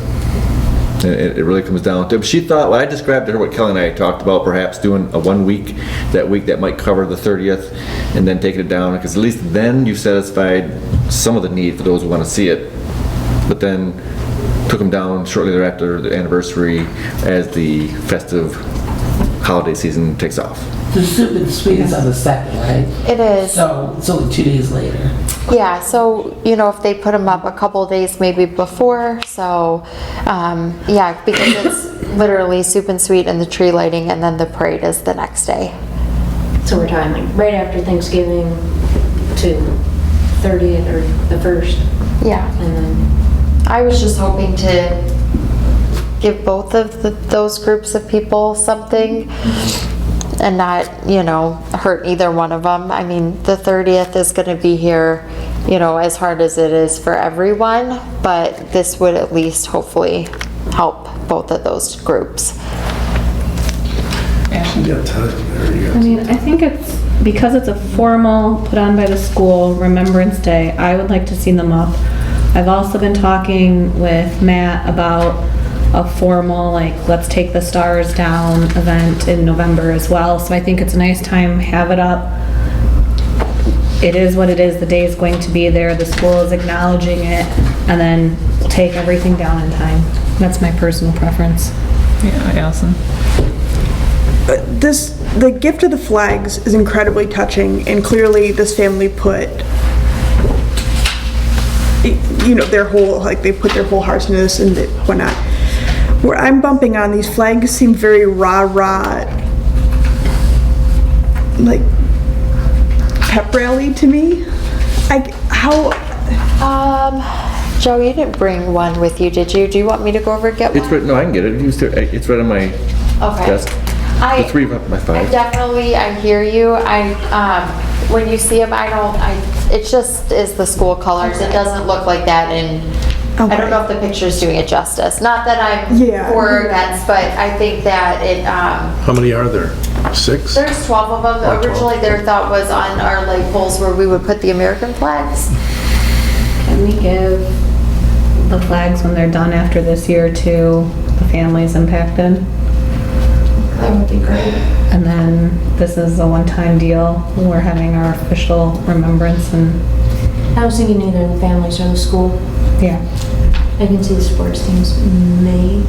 And it really comes down to, she thought, well, I described to her what Kelly and I talked about, perhaps doing a 1 week, that might cover the 30th, and then taking it down, because at least then you've satisfied some of the need for those who want to see it. But then took them down shortly thereafter the anniversary as the festive holiday season takes off. The soup and sweet is on the 2nd, right? It is. So it's only 2 days later. Yeah, so, you know, if they put them up a couple of days maybe before, so, yeah, because it's literally soup and sweet and the tree lighting, and then the parade is the next day. So we're talking like right after Thanksgiving to 30th or the 1st, Yeah. and then, I was just hoping to give both of those groups of people something and not, you know, hurt either one of them. I mean, the 30th is going to be here, you know, as hard as it is for everyone, but this would at least hopefully help both of those groups. I mean, I think it's, because it's a formal, put on by the school, Remembrance Day, I would like to see them up. I've also been talking with Matt about a formal, like, let's take the stars down event in November as well. So I think it's a nice time, have it up. It is what it is, the day is going to be there, the school is acknowledging it, and then we'll take everything down in time. That's my personal preference. Yeah, Allison. The gift of the flags is incredibly touching, and clearly this family put, you know, their whole, like, they put their whole hearts into this and whatnot. Where I'm bumping on, these flags seem very rah-rah, like, pep rally to me. Joe, you didn't bring one with you, did you? Do you want me to go over and get one? It's right, no, I can get it. It's right on my desk. The 3 of my 5. I hear you. When you see them, it just is the school colors. It doesn't look like that, and I don't know if the picture's doing it justice. Not that I'm for or against, but I think that it, How many are there? 6? there's 12 of them. Oh, 12. Originally, their thought was on our light poles where we would put the American flags. Can we give the flags when they're done after this year to the families impacted? That would be great. And then this is a one-time deal. We're having our official remembrance, and I was thinking either the families or the school. yeah. I can see the sports teams may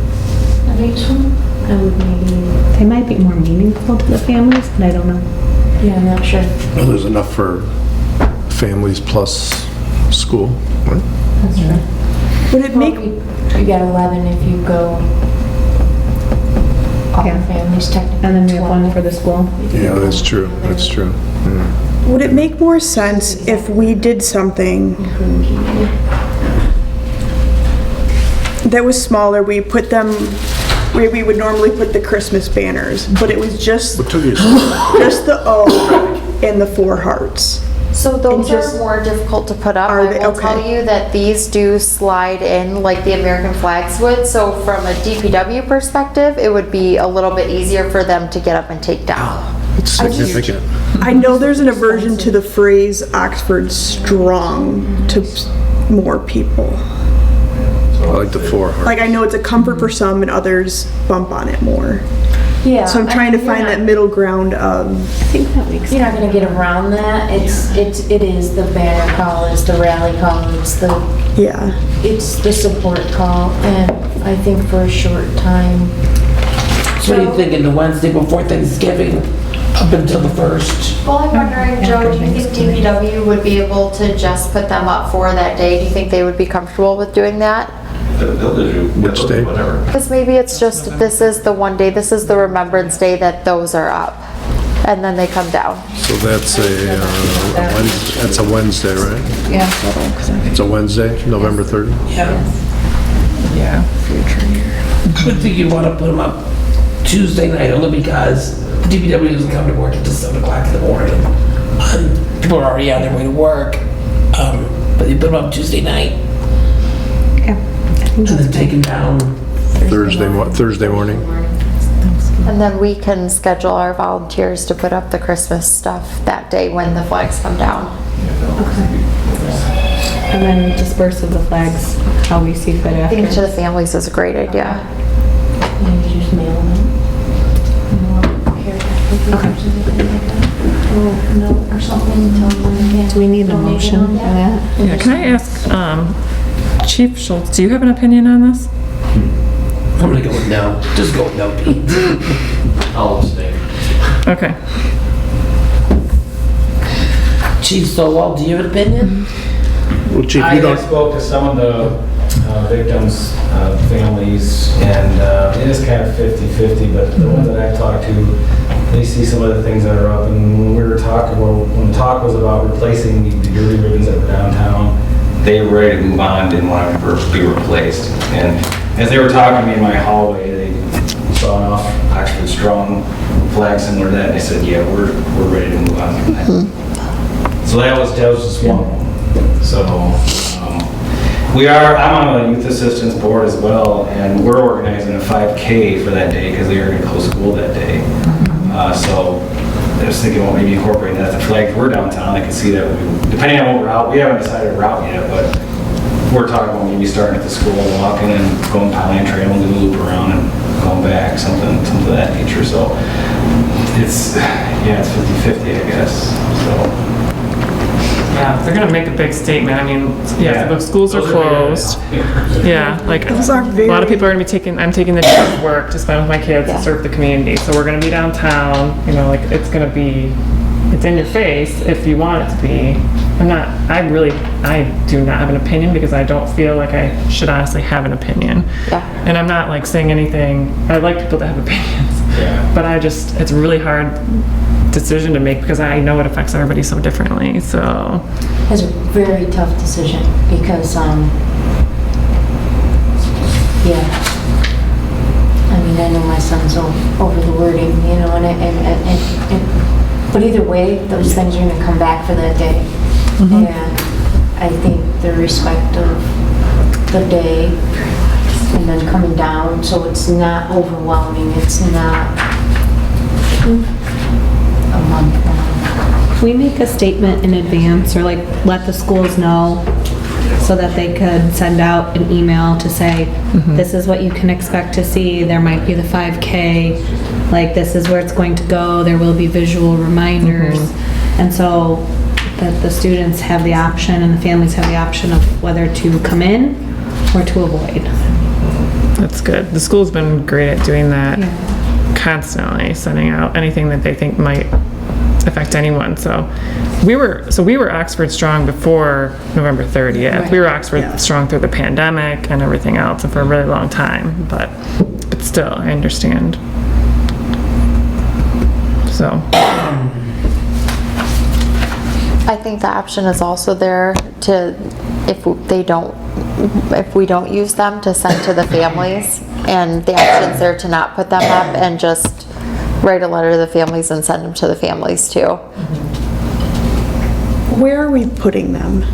next one. I would maybe, They might be more meaningful to the families, but I don't know. yeah, I'm not sure. Well, there's enough for families plus school, right? That's true. Would it make, You got 11 if you go all Yeah. families technically. And then we have 12. one for the school. Yeah, that's true, that's true. Yeah. would it make more sense if we did something that was smaller? We put them where we would normally put the Christmas banners, but it was just What took you just the O and the 4 hearts. So those And just- are more difficult to put up. Are I they? will tell Okay. you that these do slide in like the American flags would. So from a DPW perspective, it would be a little bit easier for them to get up and take down. It's significant. I know there's an aversion to the phrase Oxford strong to more people. I like the 4 hearts. Like, I know it's a comfort for some and others bump on it more. Yeah. So I'm trying to find that middle ground of, I think that makes You're sense. not gonna get around that. It is the banner call, it's the rally call, it's the support call, and I think for a short time. So what are you thinking, the Wednesday before Thanksgiving up until the 1st? Well, I'm wondering, Joe, do you think DPW would be able to just put them up for that day? Do you think they would be comfortable with doing that? Which day? Because maybe it's just, this is the one day, this is the Remembrance Day that those are up, and then they come down. So that's that's a Wednesday, right? Yeah. It's a Wednesday, November 30th? Yeah. I would think you'd want to put them up Tuesday night only because the DPW doesn't come to work until 7 o'clock in the morning. People are already on their way to work. But you put them up Tuesday night Yeah. and then take them down Thursday morning. And then we can schedule our volunteers to put up the Christmas stuff that day when the flags come down. And then disperse of the flags, how we see fit I think to after. the families is a great idea. Maybe just mail them. Note or something, tell them when they Do we need a motion for that? Yeah, can I ask, Chief Schultz, do you have an opinion on this? I'm gonna go with no. Just go with no, Pete. I'll abstain. Okay. Chief Stowell, do you have an opinion? Well, Chief, I you don't, spoke to some of the victims' families, and it is kind of 50-50, but the ones that I've talked to, they see some of the things that are up, and when we were talking, when the talk was about replacing the Derby ribbons that were downtown, they were ready to move on, didn't want to be replaced. And as they were talking to me in my hallway, they saw an Oxford Strong flag similar to that, and they said, yeah, we're ready to move on from that. So that was just one. So I'm on a youth assistance board as well, and we're organizing a 5K for that day because they are going to close school that day. So I was thinking, well, maybe incorporating that. The flags were downtown, I can see that. Depending on what route, we haven't decided a route yet, but we're talking about maybe starting at the school, walking and going Pine Trail and doing a loop around and going back, something of that nature. So it's 50-50, I guess. So. Yeah, they're gonna make a big statement. I mean, yeah, the schools are closed. Yeah, like, a Those are lot of people are gonna be I'm taking the day off work to spend with my kids and serve the community. So we're gonna be downtown, you know, like, it's in your face if you want it to be. I do not have an opinion because I don't feel like I should honestly have an opinion. Yeah. And I'm not like saying anything, I like people to have opinions. Yeah. But it's a really hard decision to make because I know it affects everybody so differently, so. It's a very tough decision because, yeah. I mean, I know my son's over the wording, you know, but either way, those things are gonna come back for that day. And I think the respect of the day and then coming down, so it's not overwhelming, it's not a month long. Can we make a statement in advance or like let the schools know so that they could send out an email to say, this is what you can expect to see, there might be the 5K, like this is where it's going to go, there will be visual reminders. And so that the students have the option and the families have the option of whether to come in or to avoid. That's good. The school's been great at doing that constantly, sending out anything that they think might affect anyone. So we were Oxford Strong before November 30th. Right. We were Oxford Strong through the pandemic and everything else and for a really long time, but still, I understand. So. I think the option is also there to, if we don't use them, to send to the families. And the option's there to not put them up and just write a letter to the families and send them to the families too. Where are we putting them?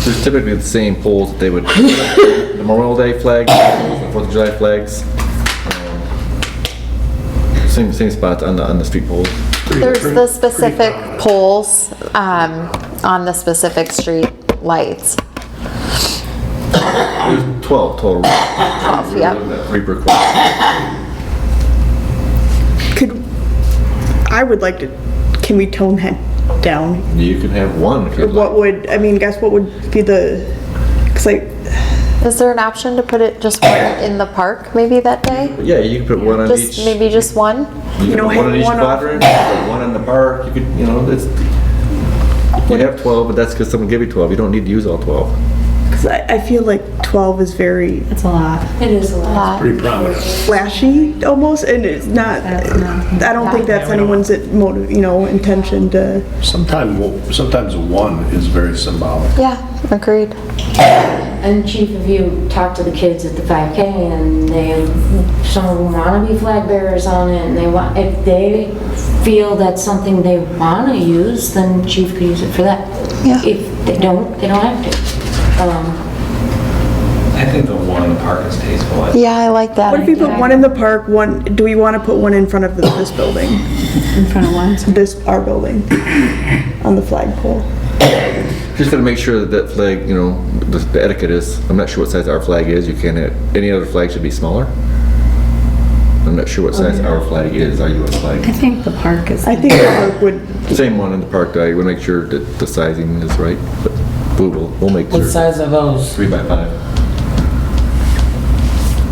There's typically the same poles that they would, the Memorial Day flags, the 4th of July flags. Same spots on the street poles. There's the specific poles on the specific street lights. There's 12 total. 12, yep. 3 per class. Can we tone that down? You can have one if Or you'd like. what would be the, cause like, Is there an option to put it just one in the park maybe that day? Yeah, you can put one on each. Just maybe just one? You can put one on each quadrant, put one in the park, you could, you know, you have 12, but that's because someone gave you 12. You don't need to use all 12. cause I feel like 12 is very That's a lot. It is a lot. pretty prominent. flashy almost, and it's not, I don't think that's anyone's intention to. Sometimes a 1 is very symbolic. Yeah, agreed. And Chief, if you talk to the kids at the 5K and some of them want to be flag bearers on it and if they feel that's something they want to use, then Chief could use it for that. Yeah. If they don't have to. I think the one in the park is tasteful. Yeah, I like that. What if we put one in the park, do we want to put one in front of this building? In front of what? Our building, on the flagpole. Just gotta make sure that that flag, you know, the etiquette is, I'm not sure what size our flag is, you can't have, any other flag should be smaller. I'm not sure what size our flag is, our US I flag. think the park is. I think the park would, Same one in the park, I wanna make sure that the sizing is right, but we'll make What sure. size are those? 3 by 5.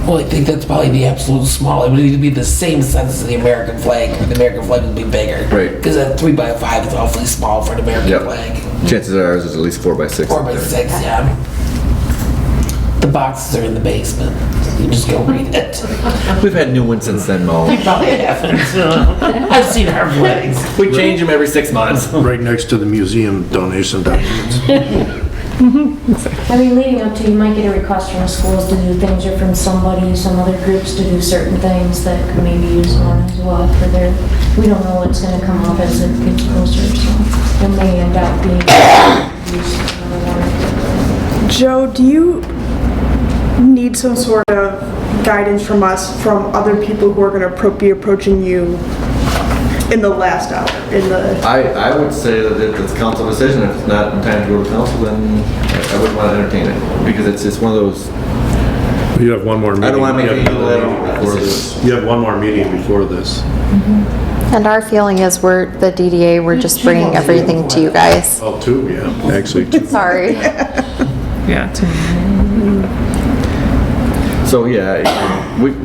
Well, I think that's probably the absolute small. It would need to be the same size as the American flag. The American flag would be bigger. Right. Because that 3 by 5 is awfully small for an American Yep. flag. Chances are ours is at least 4 by 6. 4 by 6, yeah. The boxes are in the basement. You just go read it. We've had new ones since then, Mo. Probably haven't. I've seen our flags. We change them every 6 months. Right next to the museum donation documents. I mean, leading up to, you might get a request from the schools to do things, or from somebody, some other groups to do certain things that could maybe use one as well for their, we don't know what's gonna come up as it gets closer, so it may end up being used for another one. Joe, do you need some sort of guidance from us, from other people who are gonna be approaching you in the last hour, in the... I would say that if it's council decision, if it's not in time to go to council, then I wouldn't want to entertain it. Because it's one of those, You have one more meeting. I don't want to make You any have one more before meeting this. You have one more meeting before this. And our feeling is the DDA, we're just bringing everything to you guys. Oh, 2, yeah, actually 2. Sorry. Yeah, so yeah, with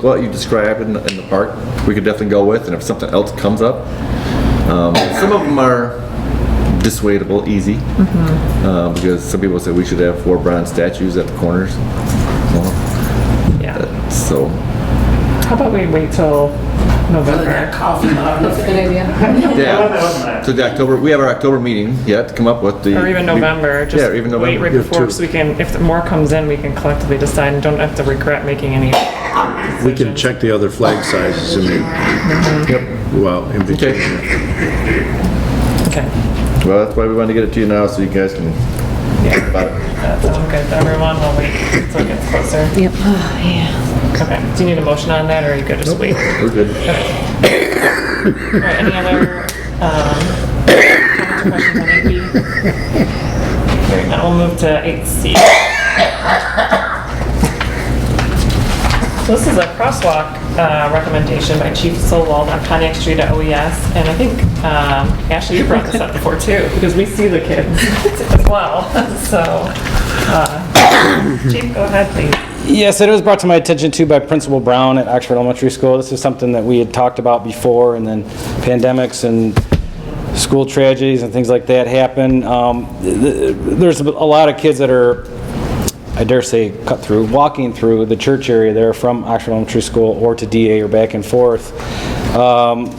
what you described in the park, we could definitely go with, and if something else comes up, some of them are dissuadable, easy, because some people say we should have 4 bronze statues at the corners. yeah. So, How about we wait till November? Coffee mug. That's a good idea. yeah. So the October, we have our October meeting yet to come up with the. Or even November, just Yeah, or even wait November. right Yeah, before, too. so we can, if more comes in, we can collectively decide and don't have to regret making any We can check the other flag sizes in the, well, in between. Okay, Well, that's why we wanted to get it to you now, so you guys can think about it. that sounds good. Everyone will wait until it gets closer. Yep. Okay, do you need a motion on that, or are you good, just wait? We're good. All right, any other, comments or questions on 8B? All right, now we'll move to 8C. So this is a crosswalk recommendation by Chief Solwald on Pontiac Street at OES, and I think, Ashley, you brought this up before too, because we see the kids as well, so, Chief, go ahead, please. Yes, it was brought to my attention too by Principal Brown at Oxford Elementary School. This is something that we had talked about before, and then pandemics and school tragedies and things like that happen. There's a lot of kids that are, I dare say, walking through the church area there from Oxford Elementary School or to DA or back and forth.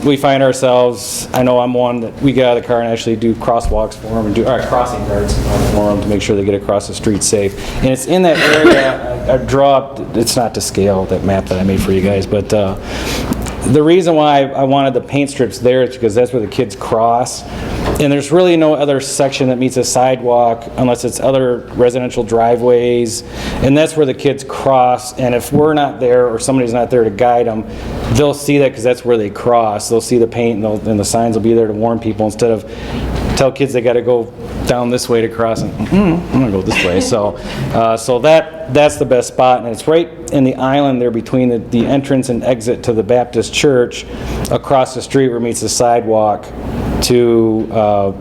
We find ourselves, I know I'm one that we get out of the car and actually do crosswalks for them and do crossing guards for them to make sure they get across the street safe. And it's in that area, I draw up, it's not to scale, that map that I made for you guys, but the reason why I wanted the paint strips there is because that's where the kids cross. And there's really no other section that meets a sidewalk unless it's other residential driveways. And that's where the kids cross. And if we're not there or somebody's not there to guide them, they'll see that because that's where they cross. They'll see the paint and the signs will be there to warn people instead of tell kids they got to go down this way to cross. And I'm going to go this way. So that's the best spot. And it's right in the island there between the entrance and exit to the Baptist church across the street where it meets the sidewalk to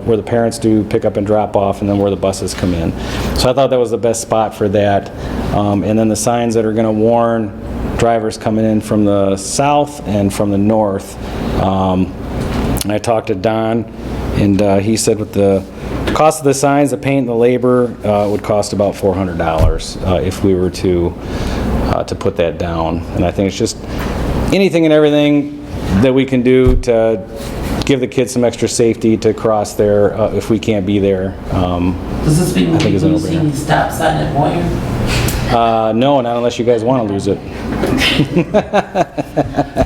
where the parents do pick up and drop off, and then where the buses come in. So I thought that was the best spot for that. And then the signs that are going to warn drivers coming in from the south and from the north. And I talked to Don, and he said with the cost of the signs, the paint, and the labor, it would cost about $400 if we were to put that down. And I think it's just anything and everything that we can do to give the kids some extra safety to cross there if we can't be there. Does this mean we're losing the stop sign at Moyer? No, not unless you guys want to lose it.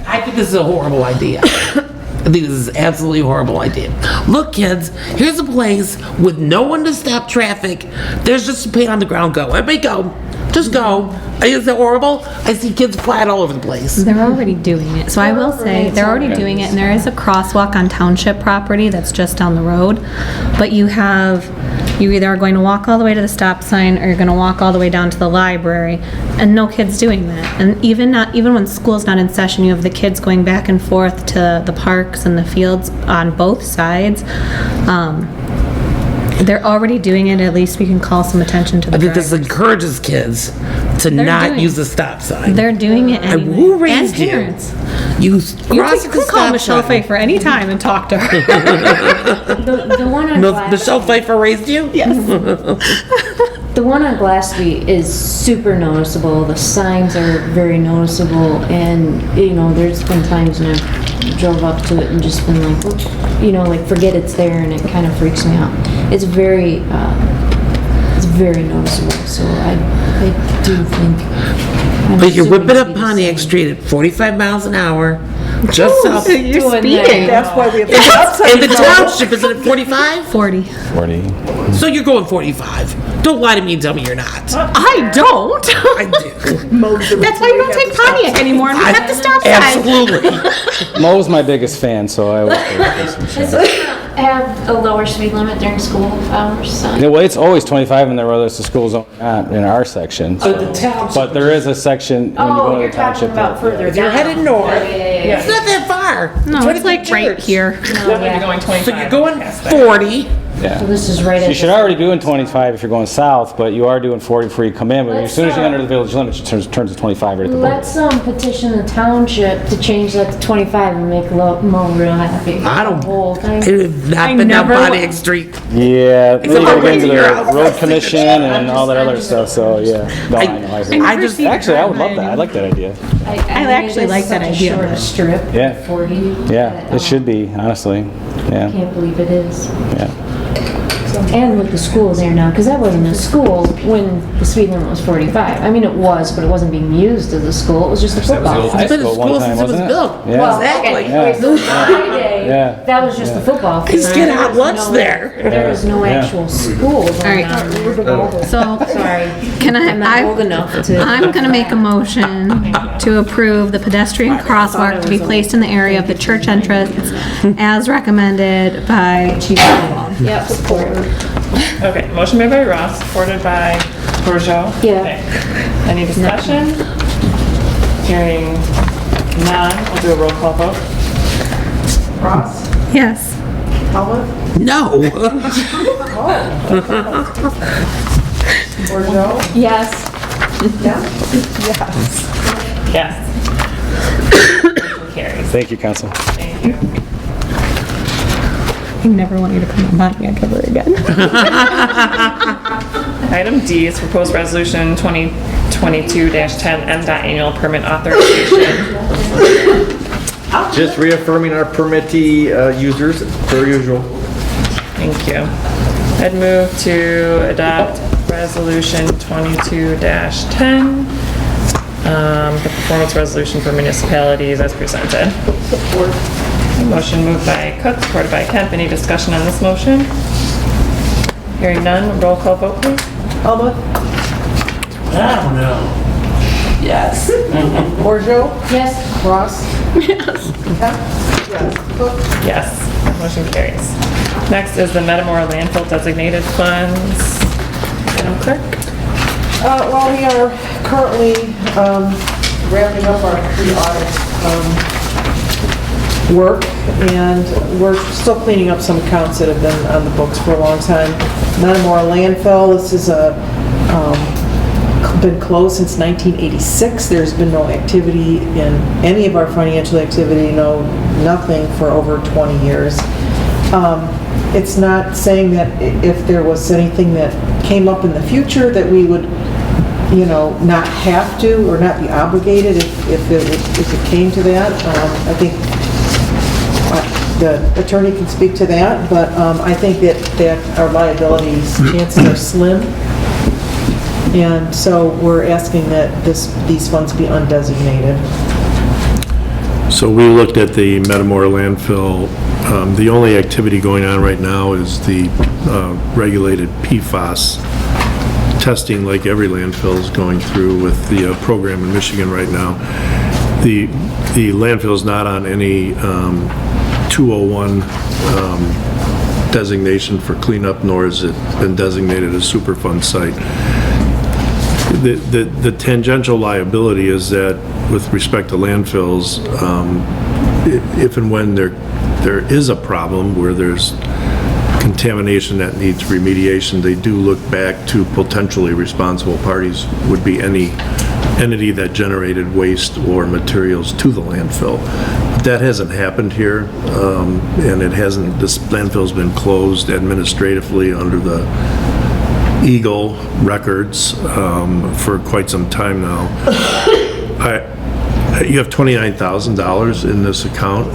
I think this is a horrible idea. I think this is an absolutely horrible idea. Look, kids, here's a place with no one to stop traffic. There's just some paint on the ground. Go. Everybody go. Just go. Is it horrible? I see kids flat all over the place. They're already doing it. So I will say, they're already doing it, and there is a crosswalk on township property that's just down the road. But you either are going to walk all the way to the stop sign, or you're gonna walk all the way down to the library, and no kid's doing that. And even when school's not in session, you have the kids going back and forth to the parks and the fields on both sides. They're already doing it, at least we can call some attention to the I think this drivers. encourages kids to They're not doing- use the stop sign. They're doing it And anyway. who raised And you? parents. You You cross can the call stop Michelle sign. Pfeiffer anytime and talk to her. The one on Glass, Michelle Pfeiffer raised you? Yes. the one on Glass Street is super noticeable. The signs are very noticeable, and there's been times when I've drove up to it and just been like, like forget it's there, and it kind of freaks me out. It's very noticeable. So I do think. But you're whipping up Pontiac Street at 45 miles an hour, just south. You're speeding. That's why we have the stop sign. In the township, is it at 45? 40. 40. So you're going 45. Don't lie to me and tell me you're not. I don't. I do. That's why you don't take Pontiac anymore, and we have the stop sign. Absolutely. Mo's my biggest fan, so I always Does it have a lower speed limit during school hours? Yeah, well, it's always 25 in there, whether it's the school zone or not, in our section. But the township. But there is a section when you go to you're the talking township. about further If you're down. headed north, Yeah. it's not that far. No, right it's at like the right church. here. Going 25. So you're going 40. Yeah. So this is right So at you should the- already be doing 25 if you're going south, but you are doing 40 before you come in. But as soon as you enter the village limits, it turns to 25 right at the border. Let's petition the township to change that to 25 and make Mo real happy. I don't. The whole thing. I have not been down Pontiac Street. Yeah, then you about gotta get into raising your the house. road commission and all that other stuff, so yeah. No, I know, I hear I you. just. Actually, I would love that. I like that idea. I actually like that idea, Short but- strip. Yeah. 40. Yeah, it should be, honestly. Yeah, Can't believe it is. yeah. And with the school there now, because that wasn't a school when the speed limit was 45. I mean, it was, but it wasn't being used as a school. It was just a football. High It's been a school one school time, since it was wasn't it? built. Yeah. Well, Exactly. okay, anyway, so my day, Yeah. that was just the football. Kids field. get There hot was lunch no- there. There was no Yeah. actual school going right. on. So, Sorry. can I'm not old I, enough to. I'm gonna make a motion to approve the pedestrian crosswalk to be placed in the area of the church entrance as recommended by Chief Wall. Yep, support. Okay, motion made by Ross, supported by Borjo. Yeah. Okay. Any discussion? Hearing none, we'll do a roll call vote. Ross? Yes. Olive? No. Bordeaux? Yes. Yeah? Yes. Motion carries. Thank you, Council. Thank you. I never want you to come on Pontiac ever again. Item D is proposed resolution 2022-10 MDOT annual permit authorization. Just reaffirming our permittee users, per usual. Thank you. I'd move to adopt resolution 22-10, the performance resolution for municipalities as presented. Motion moved by Cook, supported by Kemp. Any discussion on this motion? Hearing none, roll call vote, please. Olive? I don't know. Yes. Bordeaux? Yes. Ross? Yes. Cook? Yes, motion carries. Next is the Metamora landfill designated funds. Madam Clerk? Well, we are currently wrapping up our pre-audit work, and we're still cleaning up some accounts that have been on the books for a long time. Metamora landfill, this is been closed since 1986. There's been no activity in any of our financial activity, nothing for over 20 years. It's not saying that if there was anything that came up in the future that we would, not have to or not be obligated if it came to that. I think the attorney can speak to that, but I think that our liabilities chances are slim. And so we're asking that these funds be undesignated. So we looked at the Metamora landfill. The only activity going on right now is the regulated PFAS testing like every landfill is going through with the program in Michigan right now. The landfill is not on any 201 designation for cleanup, nor has it been designated a Superfund site. The tangential liability is that with respect to landfills, if and when there is a problem where there's contamination that needs remediation, they do look back to potentially responsible parties, would be any entity that generated waste or materials to the landfill. That hasn't happened here, and it hasn't, this landfill's been closed administratively under the Eagle records for quite some time now. You have $29,000 in this account.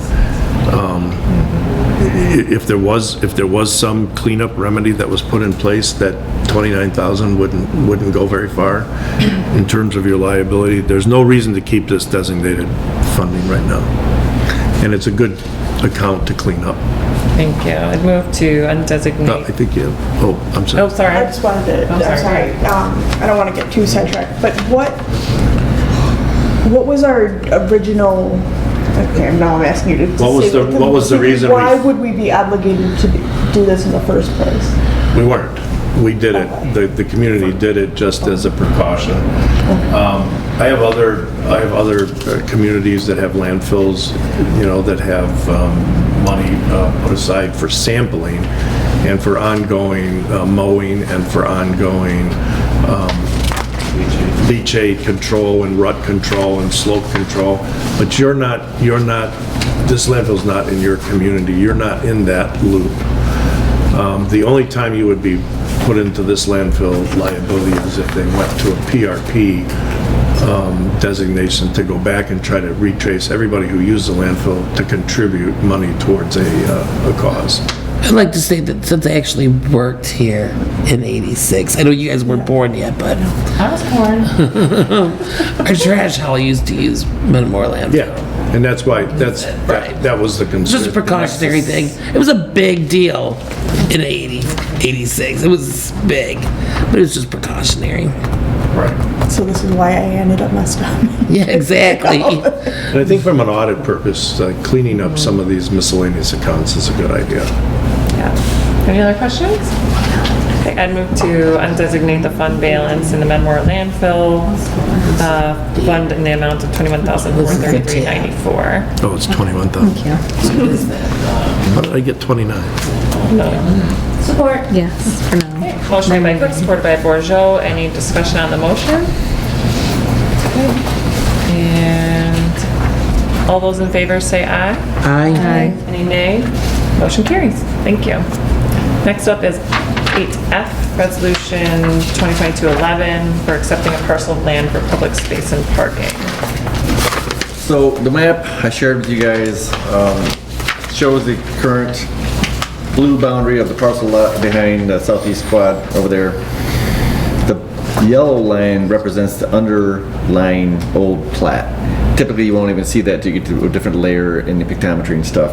If there was some cleanup remedy that was put in place, that $29,000 wouldn't go very far in terms of your liability. There's no reason to keep this designated funding right now, and it's a good account to clean up. Thank you. I'd move to undesignate. I think you. Oh, I'm sorry. Oh, sorry. I just wanted to, I'm sorry. I don't want to get too sidetracked, but what was our original, okay, now I'm asking you to What was the reason? Why would we be obligated to do this in the first place? We weren't. We did it. The community did it just as a precaution. I have other communities that have landfills, that have money put aside for sampling and for ongoing mowing and for ongoing leachate control and rut control and slope control. But this landfill's not in your community. You're not in that loop. The only time you would be put into this landfill liability is if they went to a PRP designation to go back and try to retrace everybody who used the landfill to contribute money towards a cause. I'd like to say that since I actually worked here in '86, I know you guys weren't born yet, but I was born. our trash hall used to use Metamora landfill. Yeah, and that's why that was the concern. It's just a precautionary thing. It was a big deal in '86. It was big, but it was just precautionary. Right. So this is why I ended up messed up. Yeah, exactly. And I think from an audit purpose, cleaning up some of these miscellaneous accounts is a good idea. Yeah. Any other questions? Okay, I'd move to undesignate the fund balance in the Metamora landfill fund in the amount of $21,433.94. Oh, it's 21,000. Thank you. How did I get 29? Support. Yes, for now. Motion made by Cook, supported by Bourgeau. Any discussion on the motion? Okay. And all those in favor say aye. Aye. Any nay? Motion carries. Thank you. Next up is 8F, Resolution 2022-11 for accepting a parcel of land for public space and parking. So the map I shared with you guys shows the current blue boundary of the parcel lot behind the southeast quad over there. The yellow line represents the underlying old plat. Typically, you won't even see that until you get to a different layer in the pictometry and stuff.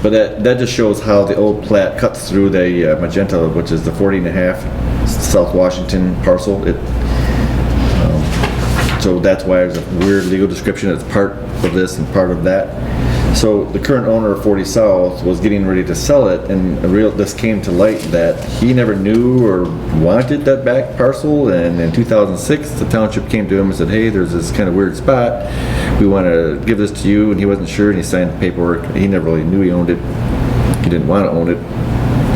But that just shows how the old plat cuts through the magenta, which is the 40.5 South Washington parcel. So that's why there's a weird legal description. It's part of this and part of that. So the current owner of 40 South was getting ready to sell it, and this came to light that he never knew or wanted that back parcel. And in 2006, the township came to him and said, "Hey, there's this kind of weird spot. We want to give this to you." And he wasn't sure, and he signed the paperwork. He never really knew he owned it. He didn't want to own it.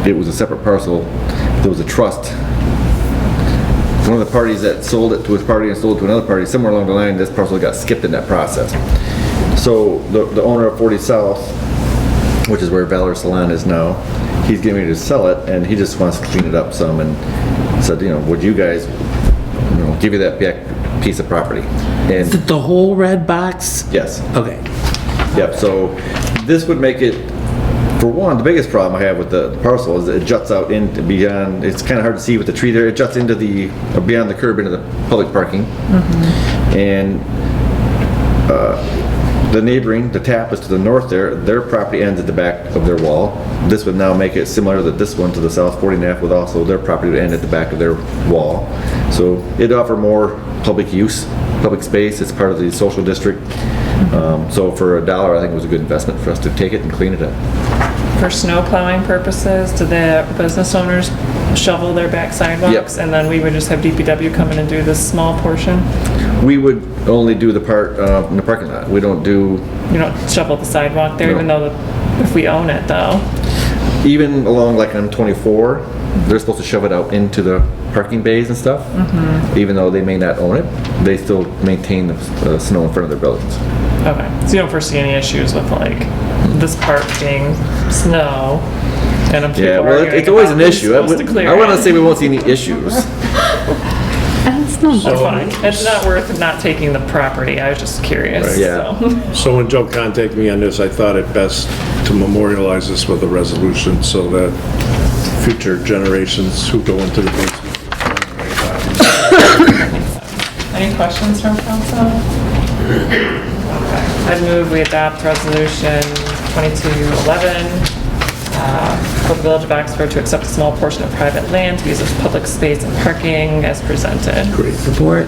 It was a separate parcel. There was a trust. One of the parties that sold it to his party and sold it to another party, somewhere along the line, this parcel got skipped in that process. So the owner of 40 South, which is where Valor Salon is now, he's getting ready to sell it, and he just wants to clean it up some, and said, would you guys, give you that back piece of property? And Is it the whole red box? yes, Okay. yep. So this would make it, for one, the biggest problem I have with the parcel is that it juts out into beyond. It's kind of hard to see with the tree there. It juts into beyond the curb into the public parking, and the neighboring, the tap is to the north there, their property ends at the back of their wall. This would now make it similar to this one to the south, 40.5, with also their property would end at the back of their wall. So it'd offer more public use, public space. It's part of the social district. So for $1, I think it was a good investment for us to take it and clean it up. For snow plowing purposes, do the business owners shovel their back sidewalks? Yep. And then we would just have DPW come in and do this small portion? We would only do the part in the parking lot. We don't do, You don't shovel the sidewalk there, No. even though if we own it though? even along like on 24, they're supposed to shove it out into the parking bays and stuff. Even though they may not own it, they still maintain the snow in front of their buildings. Okay, so you don't foresee any issues with like this part being snow? And I'm Yeah, well, it's always an issue. I want to say we won't see any issues. That's fine. It's not worth not taking the property. I was just curious. Right. Yeah. So. So when Joe contacted me on this, I thought it best to memorialize this with a resolution so that future generations who go into the basement. Any questions from council? Okay. I'd move we adopt resolution 2211 for the Village of Oxford to accept a small portion of private land to use as public space and parking as presented. Great. Support.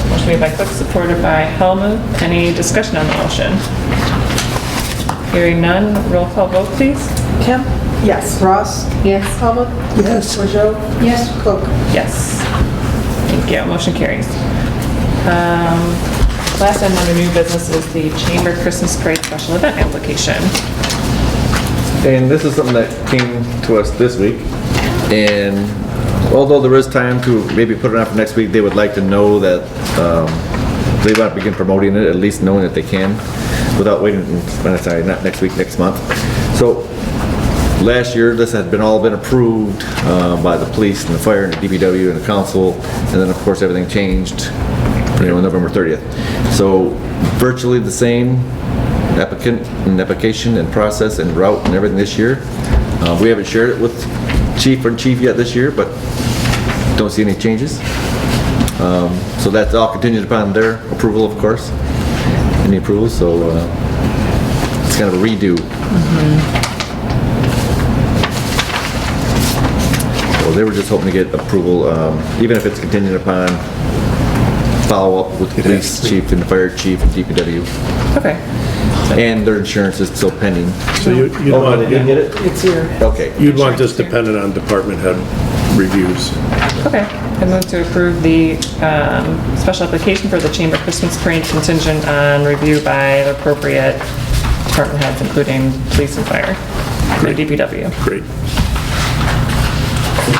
Motion made by Cook, supported by Helmut. Any discussion on the motion? Hearing none, roll call vote, please. Kemp? Yes. Ross? Yes. Helmut? Yes. Peugeot? Yes. Cook? Yes. Thank you. Motion carries. Last item under new business is the Chamber Christmas Parade special event application. And this is something that came to us this week. And although there is time to maybe put it on for next week, they would like to know that they want to begin promoting it, at least knowing that they can, without waiting, sorry, not next week, next month. So last year, this had all been approved by the police and the fire and the DPW and the council. And then, of course, everything changed, November 30th. So virtually the same application and process and route and everything this year. We haven't shared it with chief yet this year, but don't see any changes. So that's all contingent upon their approval, of course. Any approval, so it's kind of a redo. So they were just hoping to get approval, even if it's contingent upon follow-up with the police chief and the fire chief and DPW. Okay. And their insurance is still pending. So you'd want, they didn't get it? It's here. Okay. you'd want this dependent on department head reviews. Okay. I move to approve the special application for the Chamber Christmas Parade contingent on review by the appropriate department heads, including police and fire, and DPW. Great.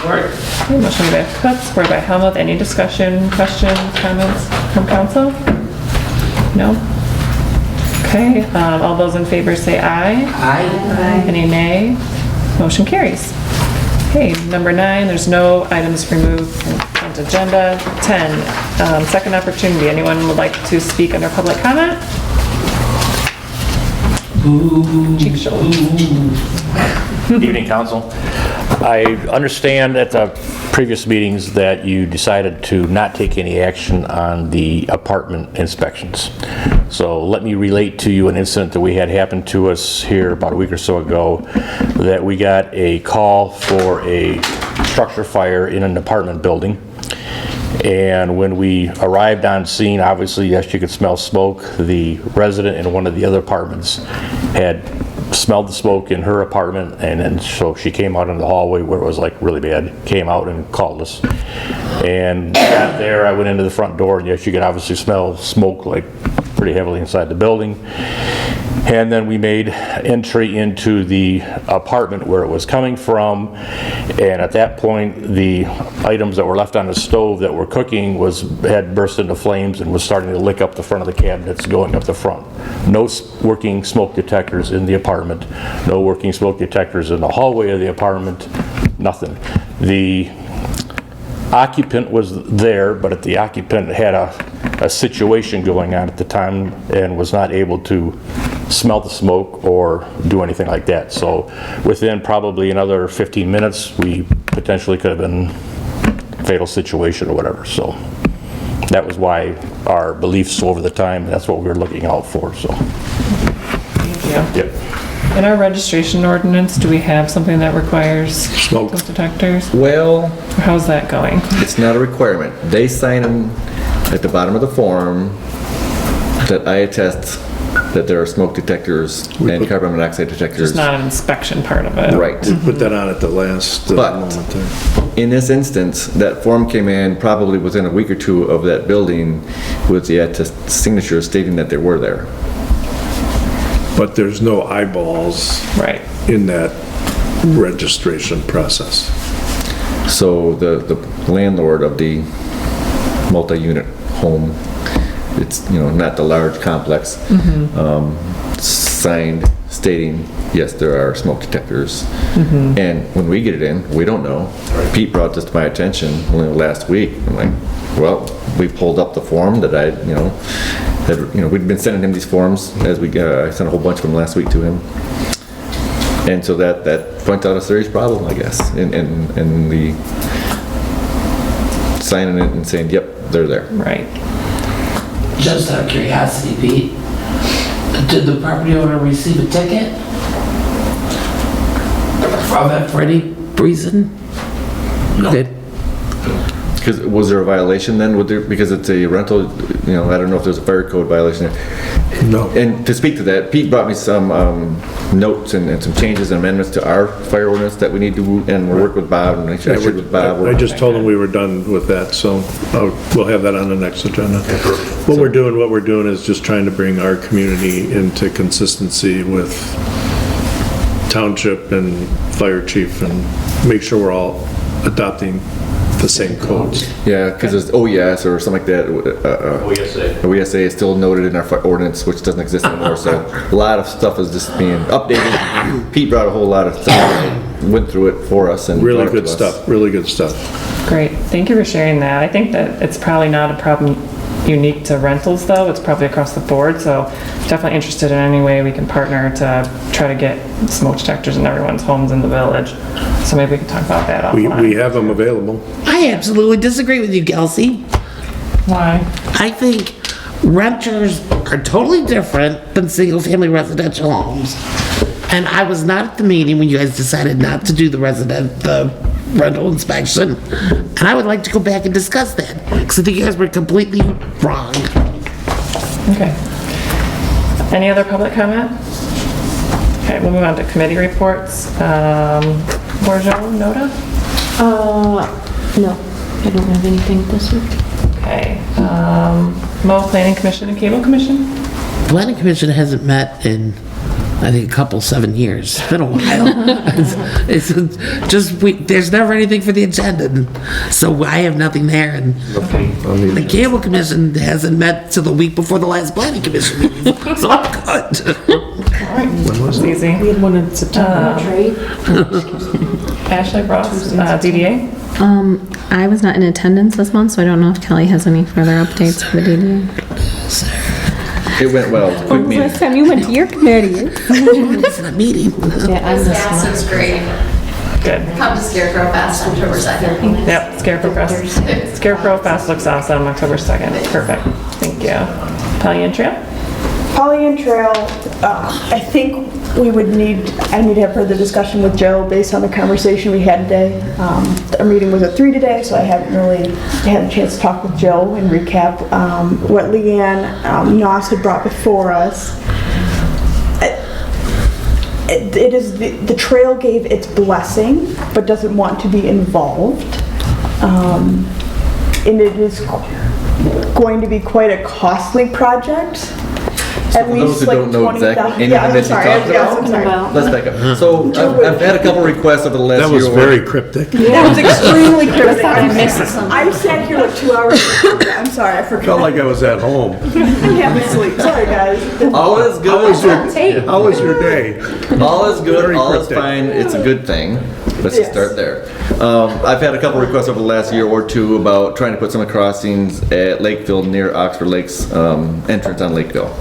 Okay, motion made by Cook, supported by Helmuth. Any discussion, questions, comments from council? No? Okay, all those in favor say aye. Aye. Any nay? Motion carries. Okay, number 9, there's no items removed from consent agenda. 10, second opportunity. Anyone would like to speak under public comment? Chief Schultz. Evening, council. I understand at the previous meetings that you decided to not take any action on the apartment inspections. So let me relate to you an incident that we had happen to us here about a week or so ago, that we got a call for a structure fire in an apartment building. And when we arrived on scene, obviously, yes, you could smell smoke. The resident in one of the other apartments had smelled the smoke in her apartment, and then so she came out in the hallway where it was like really bad, came out and called us. And got there, I went into the front door, and yes, you could obviously smell smoke like pretty heavily inside the building. And then we made entry into the apartment where it was coming from, and at that point, the items that were left on the stove that were cooking had burst into flames and was starting to lick up the front of the cabinets going up the front. No working smoke detectors in the apartment, no working smoke detectors in the hallway of the apartment, nothing. The occupant was there, but the occupant had a situation going on at the time and was not able to smell the smoke or do anything like that. So within probably another 15 minutes, we potentially could have been a fatal situation or whatever. So that was why our beliefs over the time, that's what we were looking out for, so. Thank you. Yep. In our registration ordinance, do we have something that requires smoke detectors? Well, How's that going? it's not a requirement. They sign them at the bottom of the form that I attest that there are smoke detectors and carbon monoxide detectors. Just not an inspection part of it. Right. We put that on at the last moment there. In this instance, that form came in probably within a week or two of that building with the attest signature stating that they were there. But there's no eyeballs Right. in that registration process. So the landlord of the multi-unit home, it's, you know, not the large complex, signed stating, yes, there are smoke detectors. And when we get it in, we don't know. Pete brought this to my attention only last week. I'm like, well, we pulled up the form that we'd been sending him these forms as I sent a whole bunch of them last week to him. And so that points out a serious problem, I guess, in the signing it and saying, yep, they're there. Right. Just out of curiosity, Pete, did the property owner receive a ticket for any reason? No. Good. Because was there a violation then? Because it's a rental, you know, I don't know if there's a fire code violation there. No. And to speak to that, Pete brought me some notes and some changes and amendments to our fire ordinance that we need to, and we'll work with Bob, and I shared with Bob. I just told him we were done with that, so we'll have that on the next agenda. What we're doing is just trying to bring our community into consistency with township and fire chief and make sure we're all adopting the same codes. Yeah, because there's OES or something like that. OESA is still noted in our fire ordinance, which doesn't exist anymore, so a lot of stuff is just being updated. Pete brought a whole lot of stuff, and went through it for us and Really brought it good to us. stuff, really good stuff. Great. Thank you for sharing that. I think that it's probably not a problem unique to rentals, though. It's probably across the board, so definitely interested in any way we can partner to try to get smoke detectors in everyone's homes in the village. So maybe we can talk about that offline. We have them available. I absolutely disagree with you, Kelsey. Why? I think renters are totally different than single-family residential homes. And I was not at the meeting when you guys decided not to do the rental inspection. And I would like to go back and discuss that, because I think you guys were completely wrong. Okay. Any other public comment? Okay, we'll move on to committee reports. Borjo, Noda? No, I don't have anything this week. Okay. Mo, Planning Commission and Cable Commission? Planning Commission hasn't met in, I think, 7 years. It's been a while. There's never anything for the agenda, so I have nothing there. And the Cable Commission hasn't met till the week before the last Planning Commission meeting, so I'm good. All right. When was easy? We had one in September. Ashley Ross, DDA? I was not in attendance this month, so I don't know if Kelly has any further updates for the DDA. It went well. It was a quick meeting. Last time you went to your committee. It's a meeting. Yeah, I missed Gas one. is great. Good. Come to Scarecrow Fest October 2nd. Yep, Scarecrow Fest. Scarecrow Fest looks awesome, October 2nd. Perfect. Thank you. Pollyant Trail? Pollyant Trail, I think I need to have further discussion with Joe based on the conversation we had today. Our meeting was at 3 today, so I haven't really had a chance to talk with Joe and recap what Leanne Noss had brought before us. It is the trail gave its blessing, but doesn't want to be involved. And it is going to be quite a costly project. At For those least who like don't know 20,000. exactly Yeah, I'm anything that sorry. you talked I'm sorry. Let's back up. So I've had a couple requests over the last year. That was very cryptic. That was extremely cryptic. I sat here like 2 hours ago. I'm sorry, I forgot. Felt like I was at home. Yeah, I'm asleep. Sorry, guys. All is good. How was your day? All is good, Very all is cryptic. fine, it's a good thing. Let's just start there. I've had a couple requests over the last year or two about trying to put some crossings at Lakeville near Oxford Lakes entrance on Lakeville.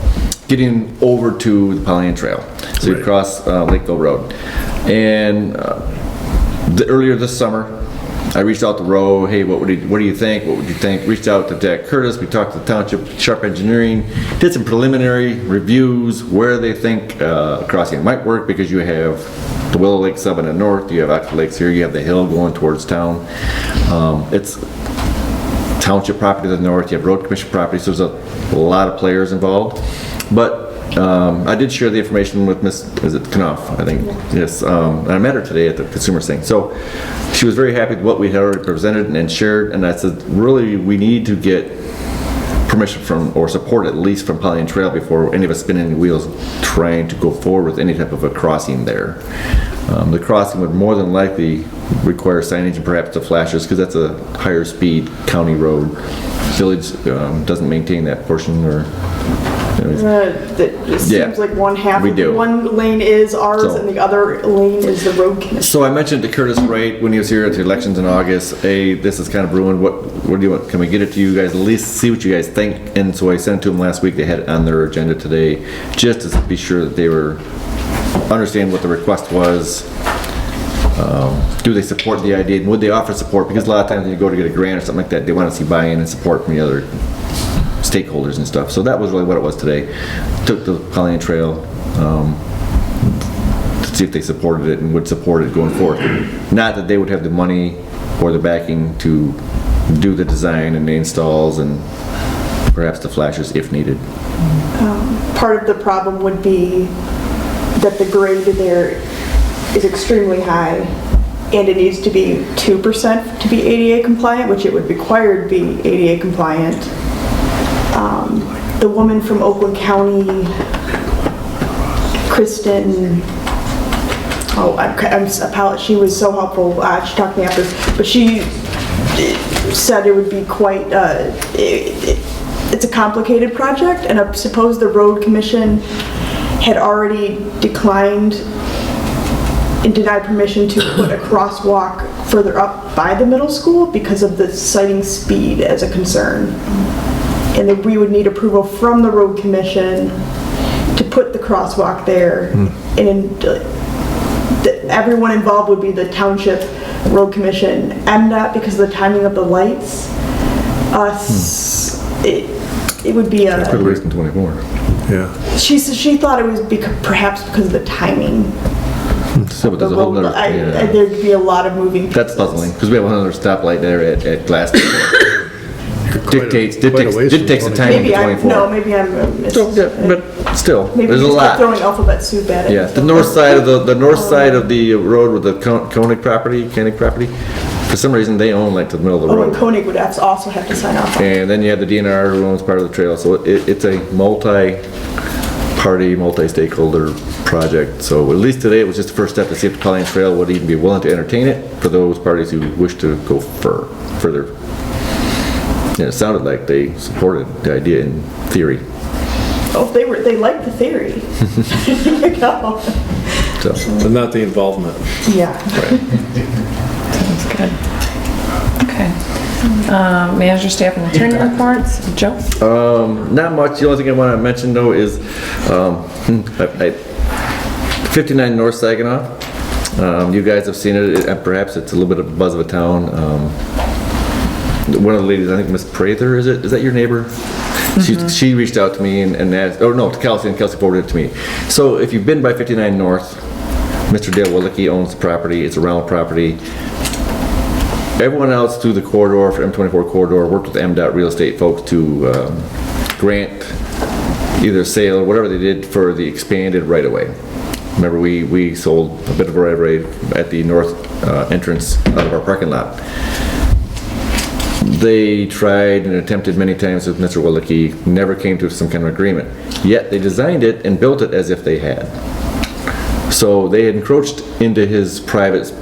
Getting over to the Pollyant Trail. So you cross Lakeville Road. And earlier this summer, I reached out to Roe, hey, what do you think? What would you think? Reached out to Jack Curtis, we talked to the Township Sharp Engineering, did some preliminary reviews where they think crossing might work, because you have the Willow Lake sub in the north, you have Aqua Lakes here, you have the hill going towards town. It's township property to the north, you have road commission property, so there's a lot of players involved. But I did share the information with Miss, is it Knopf, I think, yes, and I met her today at the consumer thing. So she was very happy with what we had already presented and shared, and I said, really, we need to get permission from, or support at least from Pollyant Trail before any of us spin any wheels trying to go forward with any type of a crossing there. The crossing would more than likely require signage and perhaps the flashers, because that's a higher speed county road. Village doesn't maintain that portion, or It seems like one half, We do. one lane is ours So- and the other lane is the road commission. So I mentioned to Curtis Wright when he was here at the elections in August, hey, this is kind of ruined, what do you want, can we get it to you guys, at least see what you guys think? And so I sent it to them last week, they had it on their agenda today, just to be sure that they were, understand what the request was. Do they support the idea, and would they offer support? Because a lot of times when you go to get a grant or something like that, they want to see buy-in and support from the other stakeholders and stuff. So that was really what it was today. Took the Pollyant Trail to see if they supported it and would support it going forward. Not that they would have the money or the backing to do the design and the installs and perhaps the flashers if needed. Part of the problem would be that the grade there is extremely high, and it needs to be 2% to be ADA compliant, which it would require to be ADA compliant. The woman from Oakland County, Kristen, she was so helpful. She talked to me after, but she said it would be quite, it's a complicated project, and I suppose the road commission had already declined and denied permission to put a crosswalk further up by the middle school because of the citing speed as a concern. And that we would need approval from the road commission to put the crosswalk there. And everyone involved would be the township, road commission, MDOT, because of the timing of the lights. Us, it would be a... Could waste in 24. Yeah. She thought it was perhaps because of the timing. So, but there's a whole nother, yeah. There'd be a lot of moving pieces. That's puzzling, because we have another stoplight there at Glass. Dictates the timing Maybe of 24. maybe I'm But still, maybe there's a just lot. throwing alphabet soup at it. Yeah, the north side of the north side of the road with the Koenig property, for some reason they own like the middle of the Oh, and road. Koenig would also have to sign off on it. And then you have the DNR who owns part of the trail, so it's a multi-party, multi-stakeholder project. So at least today it was just the first step to see if the Pollyant Trail would even be willing to entertain it for those parties who wish to go further. And it sounded like they supported the idea in theory. Oh, they liked the theory. You know? So. But not the involvement. Yeah. Sounds good. Okay. Manager, staff, and attorney reports. Joe? Not much. The only thing I want to mention though is 59 North Saginaw. You guys have seen it. Perhaps it's a little bit of a buzz of a town. One of the ladies, I think Miss Prather, is that your neighbor? She reached out to me and asked, oh no, to Kelsey, and Kelsey forwarded it to me. So if you've been by 59 North, Mr. Dale Willicke owns the property. It's a rental property. Everyone else through the corridor, for M24 corridor, worked with MDOT real estate folks to grant either sale or whatever they did for the expanded right-of-way. Remember, we sold a bit of a right-of-way at the north entrance out of our parking lot. They tried and attempted many times with Mr. Willicke, never came to some kind of agreement. Yet they designed it and built it as if they had. So they had encroached into his private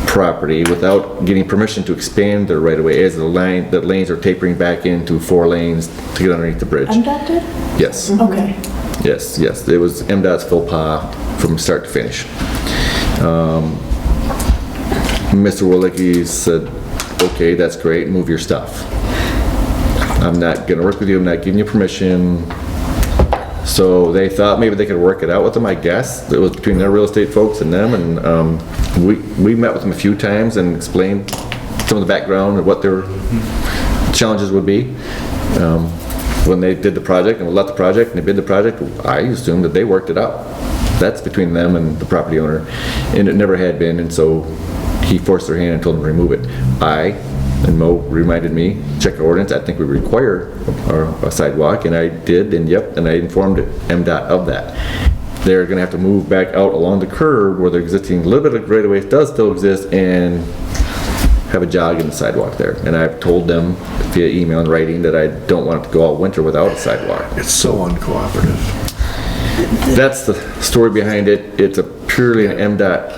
property without getting permission to expand their right-of-way as the lanes are tapering back into 4 lanes to get underneath the bridge. MDOT did? Yes. Okay. Yes. It was MDOT's faux pas from start to finish. Mr. Willicke said, okay, that's great, move your stuff. I'm not gonna work with you, I'm not giving you permission. So they thought maybe they could work it out with them, I guess. It was between their real estate folks and them, and we met with them a few times and explained some of the background and what their challenges would be. When they did the project and let the project and they bid the project, I assumed that they worked it out. That's between them and the property owner, and it never had been, and so he forced their hand and told them to remove it. And Mo reminded me, check our ordinance, I think we require a sidewalk, and I did, and I informed MDOT of that. They're gonna have to move back out along the curb where the existing little bit of right-of-way does still exist and have a jog in the sidewalk there. And I've told them via email and writing that I don't want it to go all winter without a sidewalk. It's so uncooperative. That's the story behind it. It's a purely an MDOT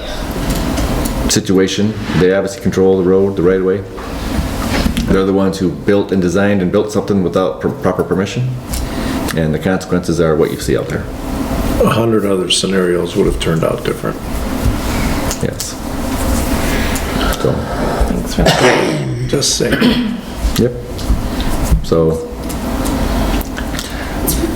situation. They obviously control the road, the right-of-way. They're the ones who built and designed and built something without proper permission. And the consequences are what you see out there. 100 other scenarios would have turned out different. Yes. So. Thanks for that. Just saying. Yep. So.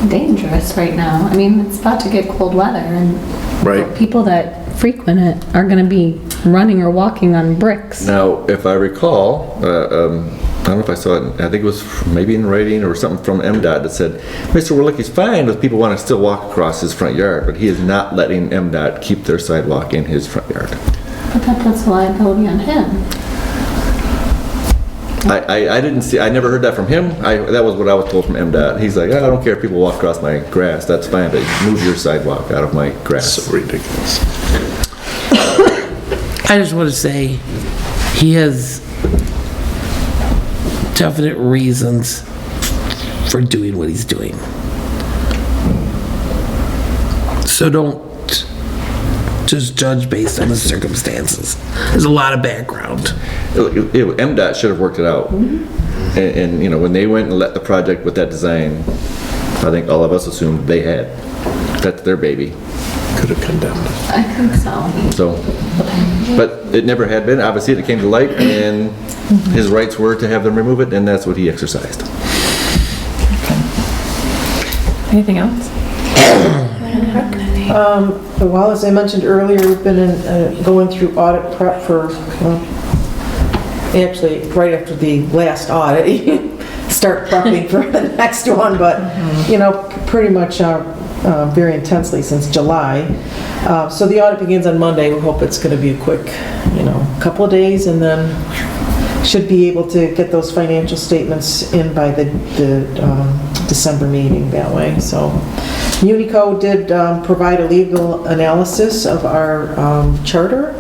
Dangerous right now. I mean, it's about to get cold weather, and Right. people that frequent it are going to be running or walking on bricks. Now, if I recall, I don't know if I saw it, I think it was maybe in writing or something from MDOT that said, Mr. Werlicke's fine if people want to still walk across his front yard, but he is not letting MDOT keep their sidewalk in his front yard. But that puts a liability on him. I didn't see, I never heard that from him. That was what I was told from MDOT. He's like, I don't care if people walk across my grass, that's fine, but move your sidewalk out of my grass. So ridiculous. I just want to say, he has definite reasons for doing what he's doing. So don't just judge based on the circumstances. There's a lot of background. MDOT should have worked it out. And, you know, when they went and let the project with that design, I think all of us assumed they had. That's their baby. Could have condemned it. I think so. So, but it never had been. Obviously, it came to light, and his rights were to have them remove it, and that's what he exercised. Anything else? Well, as I mentioned earlier, we've been going through audit prep for, actually, right after the last audit, you start prepping for the next one, but, you know, pretty much very intensely since July. So the audit begins on Monday. We hope it's going to be a quick, you know, couple of days, and then should be able to get those financial statements in by the December meeting that way. So Unico did provide a legal analysis of our charter.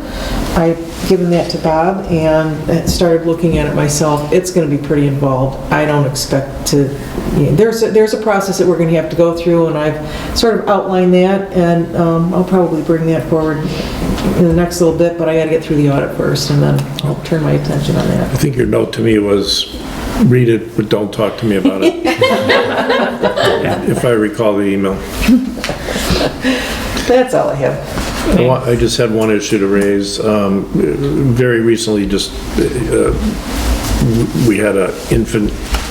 I've given that to Bob and started looking at it myself. It's going to be pretty involved. I don't expect to, you know, there's a process that we're going to have to go through, and I've sort of outlined that, and I'll probably bring that forward in the next little bit, but I got to get through the audit first, and then I'll turn my attention on that. I think your note to me was, read it, but don't talk to me about it. If I recall the email. That's all I have. I just had one issue to raise. Very recently, we had a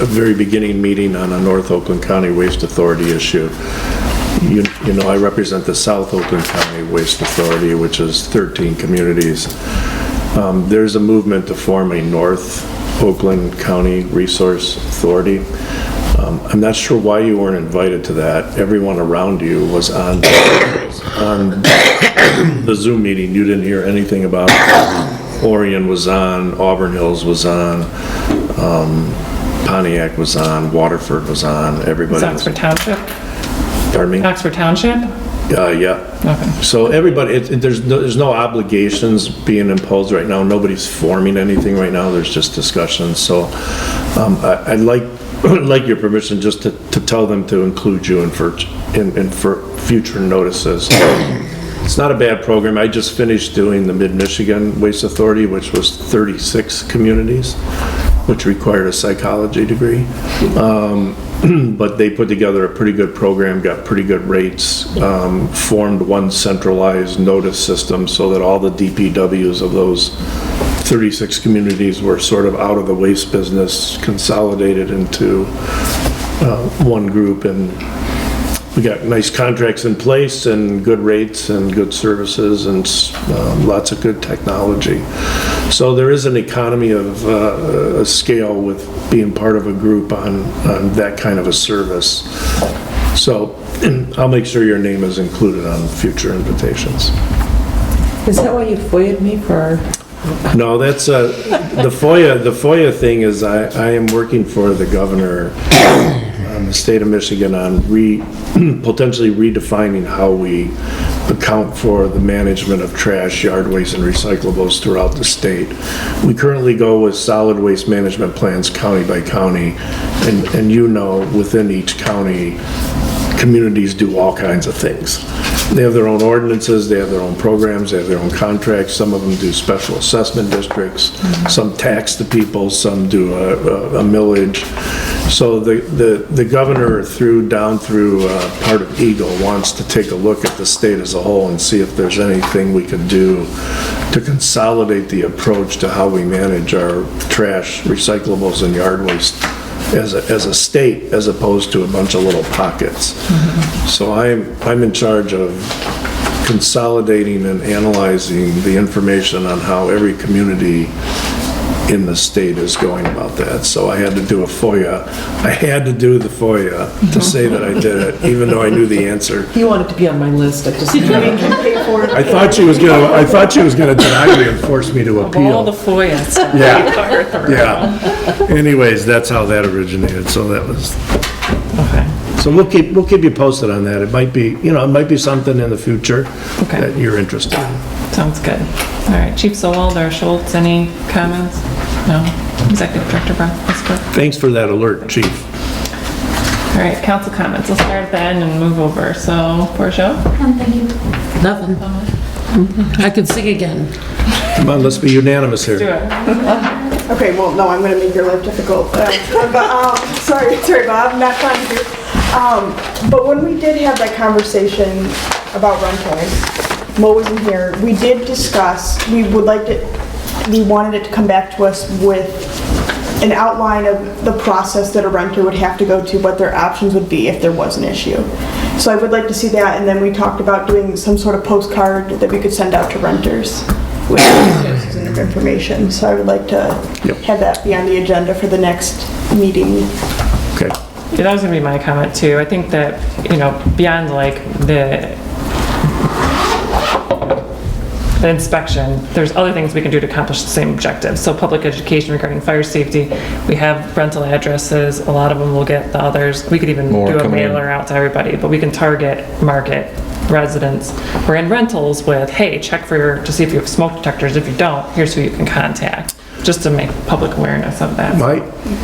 very beginning meeting on a North Oakland County Waste Authority issue. You know, I represent the South Oakland County Waste Authority, which is 13 communities. There's a movement to form a North Oakland County Resource Authority. I'm not sure why you weren't invited to that. Everyone around you was on the Zoom meeting. You didn't hear anything about it. Orion was on, Auburn Hills was on, Pontiac was on, Waterford was on, everybody was. Oxford Township? Pardon me? Oxford Township? Yeah. Okay. So everybody, there's no obligations being imposed right now. Nobody's forming anything right now. There's just discussions. So I'd like your permission just to tell them to include you in for future notices. It's not a bad program. I just finished doing the Mid-Michigan Waste Authority, which was 36 communities, which required a psychology degree. But they put together a pretty good program, got pretty good rates, formed one centralized notice system so that all the DPWs of those 36 communities were sort of out of the waste business, consolidated into one group, and we got nice contracts in place and good rates and good services and lots of good technology. So there is an economy of a scale with being part of a group on that kind of a service. So I'll make sure your name is included on future invitations. Is that why you FOIA'd me for? No, that's, the FOIA thing is I am working for the governor in the state of Michigan on potentially redefining how we account for the management of trash, yard waste, and recyclables throughout the state. We currently go with solid waste management plans county by county, and you know, within each county, communities do all kinds of things. They have their own ordinances, they have their own programs, they have their own contracts. Some of them do special assessment districts, some tax the people, some do a millage. So the governor down through part of Eagle wants to take a look at the state as a whole and see if there's anything we could do to consolidate the approach to how we manage our trash, recyclables, and yard waste as a state, as opposed to a bunch of little pockets. So I'm in charge of consolidating and analyzing the information on how every community in the state is going about that. So I had to do a FOIA. I had to do the FOIA to say that I did it, even though I knew the answer. You wanted to be on my list. I just. I thought she was gonna deny me and force me to appeal. All the FOIA stuff. Yeah. Anyways, that's how that originated, so that was. Okay. So we'll keep you posted on that. It might be something in the future that you're interested in. Sounds good. All right, Chief Sowell or Schultz, any comments? No? Executive Director Brown, that's good. Thanks for that alert, Chief. All right, council comments. We'll start at the end and move over. So, Portia? Thank you. Nothing. I could sing again. Come on, let's be unanimous here. Do it. Okay, well, no, I'm gonna make your life difficult. Sorry, Bob, I'm not trying to. But when we did have that conversation about rentals, Mo wasn't here, we did discuss, we wanted it to come back to us with an outline of the process that a renter would have to go to, what their options would be if there was an issue. So I would like to see that, and then we talked about doing some sort of postcard that we could send out to renters with sources and information. So I would like to have that be on the agenda for the next meeting. Okay. Yeah, that was gonna be my comment too. I think that, beyond like the inspection, there's other things we can do to accomplish the same objective. So public education regarding fire safety, we have rental addresses, a lot of them will get the others. We could even do a mailer out to everybody, but we can target market residents. We're in rentals with, hey, check to see if you have smoke detectors. If you don't, here's who you can contact, just to make public awareness of that.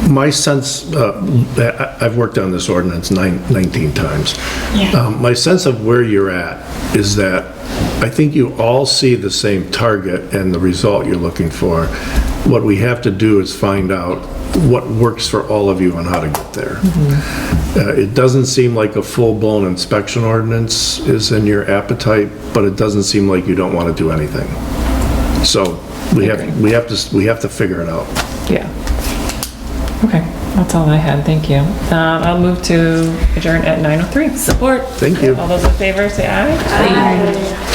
My sense, I've worked on this ordinance 19 times. Yeah. My sense of where you're at is that I think you all see the same target and the result you're looking for. What we have to do is find out what works for all of you and how to get there. It doesn't seem like a full-blown inspection ordinance is in your appetite, but it doesn't seem like you don't want to do anything. So we have to figure it out. Yeah. Okay, that's all I had. Thank you. I'll move to adjourn at 9:03. Support. Thank you. All those in favor, say aye. Aye.